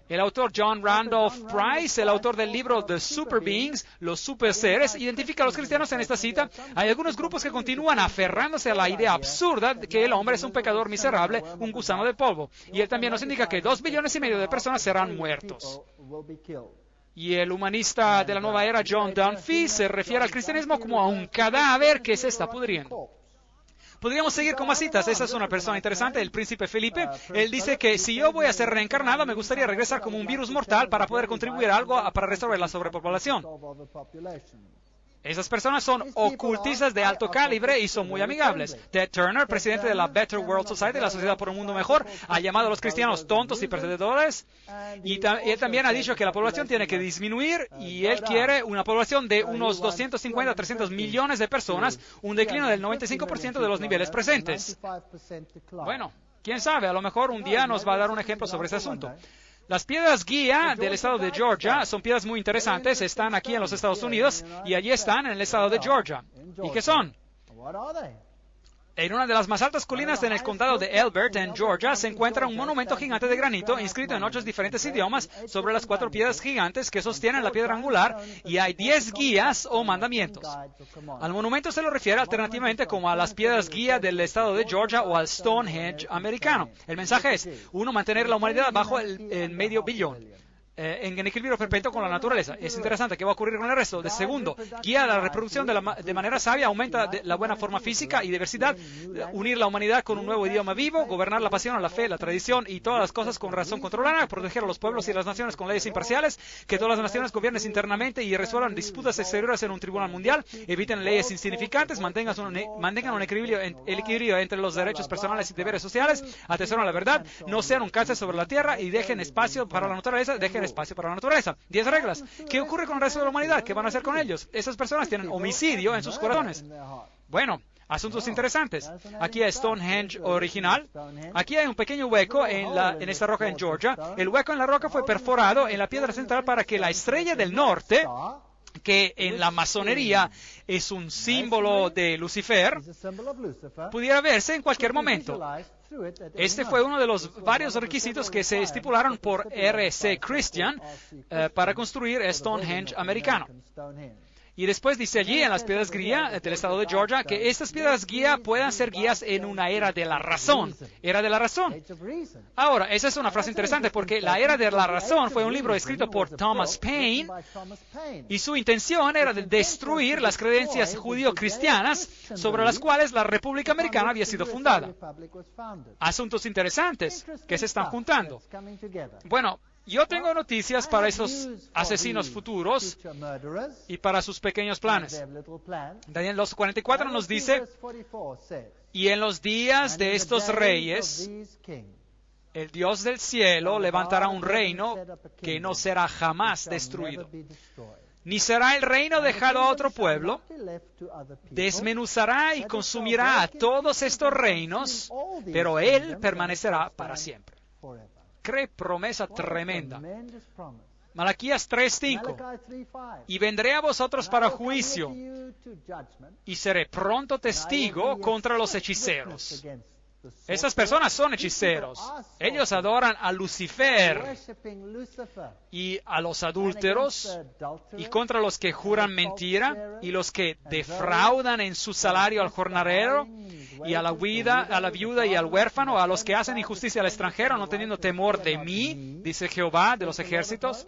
El autor John Randolph Price, el autor del libro The Super Beings, los super seres, identifica a los cristianos en esta cita. Hay algunos grupos que continúan aferrándose a la idea absurda de que el hombre es un pecador miserable, un gusano de polvo. Y él también nos indica que 2,5 billones de personas serán muertos. Y el humanista de la nueva era, John Dunphy, se refiere al cristianismo como a un cadáver que se está pudriendo. Podríamos seguir con más citas. Esa es una persona interesante, el príncipe Felipe. Él dice que si yo voy a ser reencarnado, me gustaría regresar como un virus mortal para poder contribuir algo para restaurar la sobrepoblación. Esas personas son ocultistas de alto calibre y son muy amigables. Ted Turner, presidente de la Better World Society, la Sociedad por un Mundo Mejor, ha llamado a los cristianos tontos y perdedores. Y él también ha dicho que la población tiene que disminuir y él quiere una población de unos 250 a 300 millones de personas, un declino del 95% de los niveles presentes. Bueno, quién sabe, a lo mejor un día nos va a dar un ejemplo sobre ese asunto. Las piedras guía del estado de Georgia son piedras muy interesantes, están aquí en los Estados Unidos y allí están en el estado de Georgia. ¿Y qué son? En una de las más altas colinas en el condado de Elbert, en Georgia, se encuentra un monumento gigante de granito inscrito en 8 diferentes idiomas sobre las 4 piedras gigantes que sostienen la piedra angular y hay 10 guías o mandamientos. Al monumento se lo refiere alternativamente como a las piedras guía del estado de Georgia o al Stonehenge americano. El mensaje es, 1, mantener la humanidad bajo el medio billón. En equilibrio perpetuo con la naturaleza. Es interesante qué va a ocurrir con el resto. De segundo, guía la reproducción de manera sabia, aumenta la buena forma física y diversidad, unir la humanidad con un nuevo idioma vivo, gobernar la pasión, la fe, la tradición y todas las cosas con razón controlada, proteger a los pueblos y las naciones con leyes imparciales, que todas las naciones gobiernen internamente y resuelvan disputas exteriores en un tribunal mundial, eviten leyes insignificantes, mantengan un equilibrio entre los derechos personales y deberes sociales, atesoren la verdad, no sean un cáncer sobre la tierra y dejen espacio para la naturaleza, espacio para la naturaleza. 10 reglas. ¿Qué ocurre con el resto de la humanidad? ¿Qué van a hacer con ellos? Esas personas tienen homicidio en sus corazones. Bueno, asuntos interesantes. Aquí hay Stonehenge original. Aquí hay un pequeño hueco en esta roca en Georgia. El hueco en la roca fue perforado en la piedra central para que la estrella del norte, que en la masonería es un símbolo de Lucifer, pudiera verse en cualquier momento. Este fue uno de los varios requisitos que se estipularon por R.C. Christian para construir Stonehenge americano. Y después dice allí en las piedras guía del estado de Georgia que estas piedras guía puedan ser guías en una era de la razón. Era de la razón. Ahora, esa es una frase interesante porque la era de la razón fue un libro escrito por Thomas Paine y su intención era de destruir las creencias judío-cristianas sobre las cuales la República Americana había sido fundada. Asuntos interesantes que se están juntando. Bueno, yo tengo noticias para esos asesinos futuros y para sus pequeños planes. Daniel 2:44 nos dice, y en los días de estos reyes, el Dios del cielo levantará un reino que no será jamás destruido. Ni será el reino dejado a otro pueblo, desmenuzará y consumirá a todos estos reinos, pero él permanecerá para siempre. Qué promesa tremenda. Malaquías 3:5. Y vendré a vosotros para juicio, y seré pronto testigo contra los hechiceros. Esas personas son hechiceros. Ellos adoran a Lucifer y a los adúlteros y contra los que juran mentira y los que defraudan en su salario al jornalero y a la viuda y al huérfano, a los que hacen injusticia al extranjero, no teniendo temor de mí, dice Jehová de los ejércitos.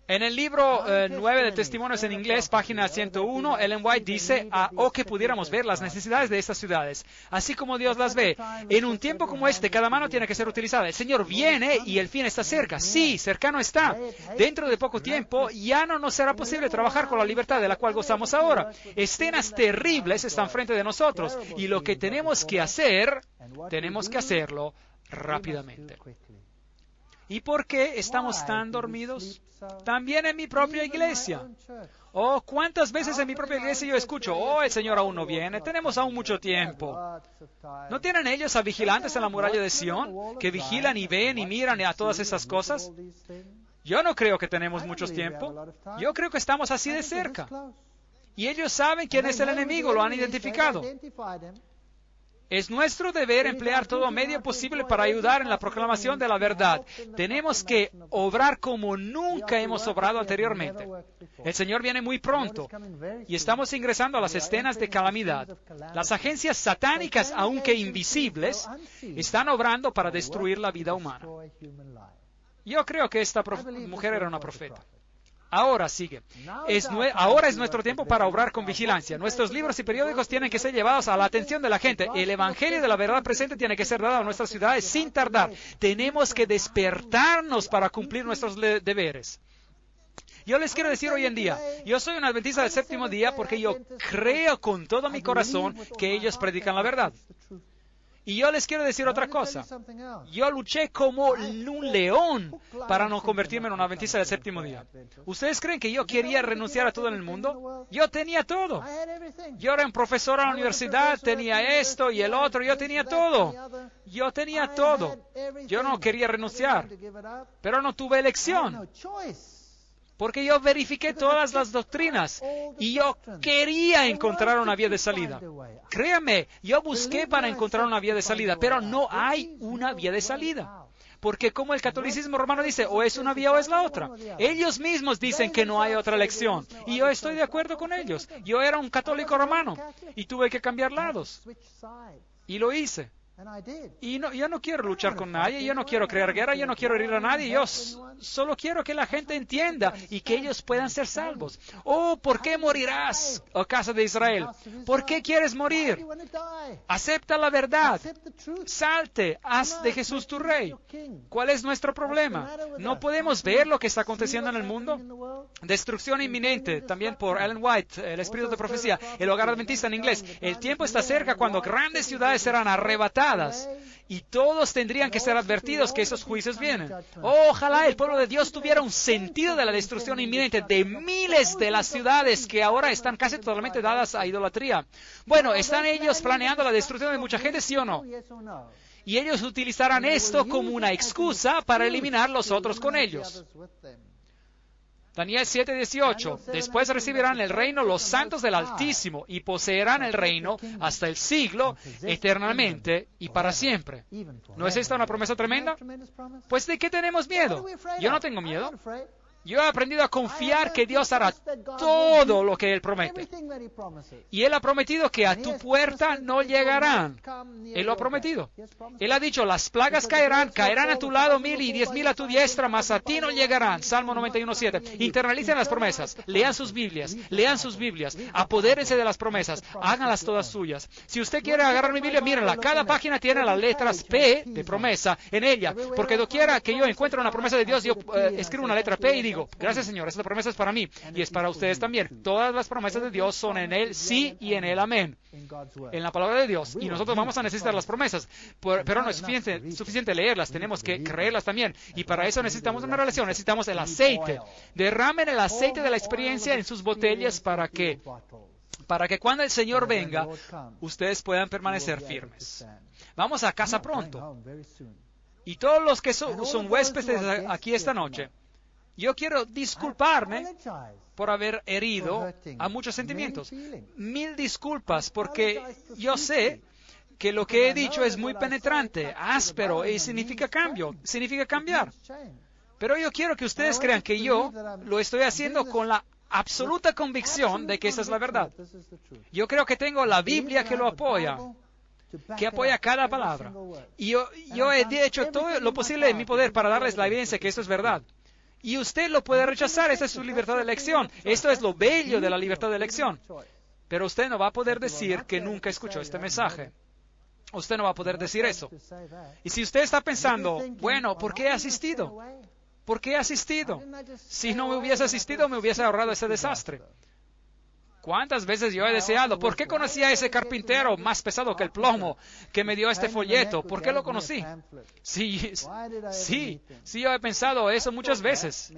En el libro 9 de Testimonios en inglés, página 101, Ellen White dice, que pudiéramos ver las necesidades de estas ciudades, así como Dios las ve. En un tiempo como este, cada mano tiene que ser utilizada. El Señor viene y el fin está cerca. Sí, cercano está. Dentro de poco tiempo ya no nos será posible trabajar con la libertad de la cual gozamos ahora. Escenas terribles están frente de nosotros y lo que tenemos que hacerlo rápidamente. ¿Y por qué estamos tan dormidos? También en mi propia iglesia. ¿Cuántas veces en mi propia iglesia yo escucho, el Señor aún no viene, tenemos aún mucho tiempo? ¿No tienen ellos a vigilantes en la muralla de Sión, que vigilan y ven y miran a todas esas cosas? Yo no creo que tenemos mucho tiempo. Yo creo que estamos así de cerca. Y ellos saben quién es el enemigo, lo han identificado. Es nuestro deber emplear todo medio posible para ayudar en la proclamación de la verdad. Tenemos que obrar como nunca hemos obrado anteriormente. El Señor viene muy pronto y estamos ingresando a las escenas de calamidad. Las agencias satánicas, aunque invisibles, están obrando para destruir la vida humana. Yo creo que esta mujer era una profeta. Ahora sigue. Ahora es nuestro tiempo para obrar con vigilancia. Nuestros libros y periódicos tienen que ser llevados a la atención de la gente. El evangelio de la verdad presente tiene que ser dado a nuestras ciudades sin tardar. Tenemos que despertarnos para cumplir nuestros deberes. Yo les quiero decir hoy en día, yo soy un adventista del séptimo día porque yo creo con todo mi corazón que ellos predican la verdad. Y yo les quiero decir otra cosa. Yo luché como un león para no convertirme en un adventista del séptimo día. ¿Ustedes creen que yo quería renunciar a todo en el mundo? Yo tenía todo. Yo era un profesor a la universidad, tenía esto y el otro, yo tenía todo. Yo tenía todo. Yo no quería renunciar, pero no tuve elección. Porque yo verifiqué todas las doctrinas y yo quería encontrar una vía de salida. Créame, yo busqué para encontrar una vía de salida, pero no hay una vía de salida. Porque como el catolicismo romano dice, o es una vía o es la otra. Ellos mismos dicen que no hay otra elección. Y yo estoy de acuerdo con ellos. Yo era un católico romano y tuve que cambiar lados. Y lo hice. Y yo no quiero luchar con nadie, yo no quiero crear guerra, yo no quiero herir a nadie, yo solo quiero que la gente entienda y que ellos puedan ser salvos. ¿Por qué morirás, oh casa de Israel? ¿Por qué quieres morir? Acepta la verdad. Salte, haz de Jesús tu rey. ¿Cuál es nuestro problema? ¿No podemos ver lo que está aconteciendo en el mundo? Destrucción inminente, también por Ellen White, el espíritu de profecía, el hogar adventista en inglés. El tiempo está cerca cuando grandes ciudades serán arrebatadas y todos tendrían que ser advertidos que esos juicios vienen. Ojalá el pueblo de Dios tuviera un sentido de la destrucción inminente de miles de las ciudades que ahora están casi totalmente dadas a idolatría. Bueno, ¿están ellos planeando la destrucción de mucha gente, sí o no? Y ellos utilizarán esto como una excusa para eliminar los otros con ellos. Daniel 7:18. Después recibirán el reino los santos del Altísimo y poseerán el reino hasta el siglo, eternamente y para siempre. ¿No es esta una promesa tremenda? Pues ¿de qué tenemos miedo? Yo no tengo miedo. Yo he aprendido a confiar que Dios hará todo lo que Él promete. Y Él ha prometido que a tu puerta no llegarán. Él lo ha prometido. Él ha dicho, las plagas caerán a tu lado 1,000 y 10,000 a tu diestra, mas a ti no llegarán. Salmo 91:7. Internalicen las promesas, lean sus Biblias, apodérense de las promesas, háganlas todas suyas. Si usted quiere agarrar mi Biblia, mírenla. Cada página tiene las letras P de promesa en ella, porque doquiera que yo encuentre una promesa de Dios, yo escribo una letra P y digo, gracias Señor, esta promesa es para mí y es para ustedes también. Todas las promesas de Dios son en Él sí y en Él amén. En la palabra de Dios. Y nosotros vamos a necesitar las promesas, pero no es suficiente leerlas, tenemos que creerlas también. Y para eso necesitamos una relación, necesitamos el aceite. Derramen el aceite de la experiencia en sus botellas para que cuando el Señor venga, ustedes puedan permanecer firmes. Vamos a casa pronto. Y todos los que son huéspedes aquí esta noche, yo quiero disculparme por haber herido a muchos sentimientos. 1000 disculpas, porque yo sé que lo que he dicho es muy penetrante, áspero, y significa cambio, significa cambiar. Pero yo quiero que ustedes crean que yo lo estoy haciendo con la absoluta convicción de que esa es la verdad. Yo creo que tengo la Biblia que lo apoya, que apoya cada palabra. Y yo he hecho todo lo posible en mi poder para darles la evidencia que esto es verdad. Y usted lo puede rechazar, esa es su libertad de elección. Esto es lo bello de la libertad de elección. Pero usted no va a poder decir que nunca escuchó este mensaje. Usted no va a poder decir eso. Y si usted está pensando, bueno, ¿por qué he asistido? ¿Por qué he asistido? Si no me hubiese asistido, me hubiese ahorrado ese desastre. ¿Cuántas veces yo he deseado? ¿Por qué conocí a ese carpintero más pesado que el plomo que me dio este folleto? ¿Por qué lo conocí? Sí, yo he pensado eso muchas veces.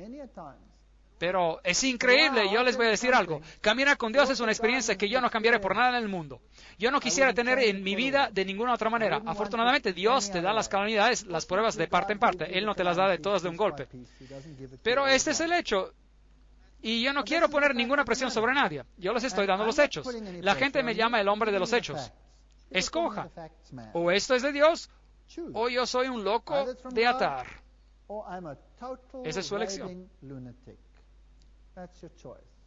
Pero es increíble, yo les voy a decir algo. Caminar con Dios es una experiencia que yo no cambiaré por nada en el mundo. Yo no quisiera tener en mi vida de ninguna otra manera. Afortunadamente, Dios te da las calamidades, las pruebas de parte en parte. Él no te las da de todas de un golpe. Pero este es el hecho. Y yo no quiero poner ninguna presión sobre nadie. Yo les estoy dando los hechos. La gente me llama el hombre de los hechos. Escoja. O esto es de Dios, o yo soy un loco de atar. Esa es su elección. That's your choice.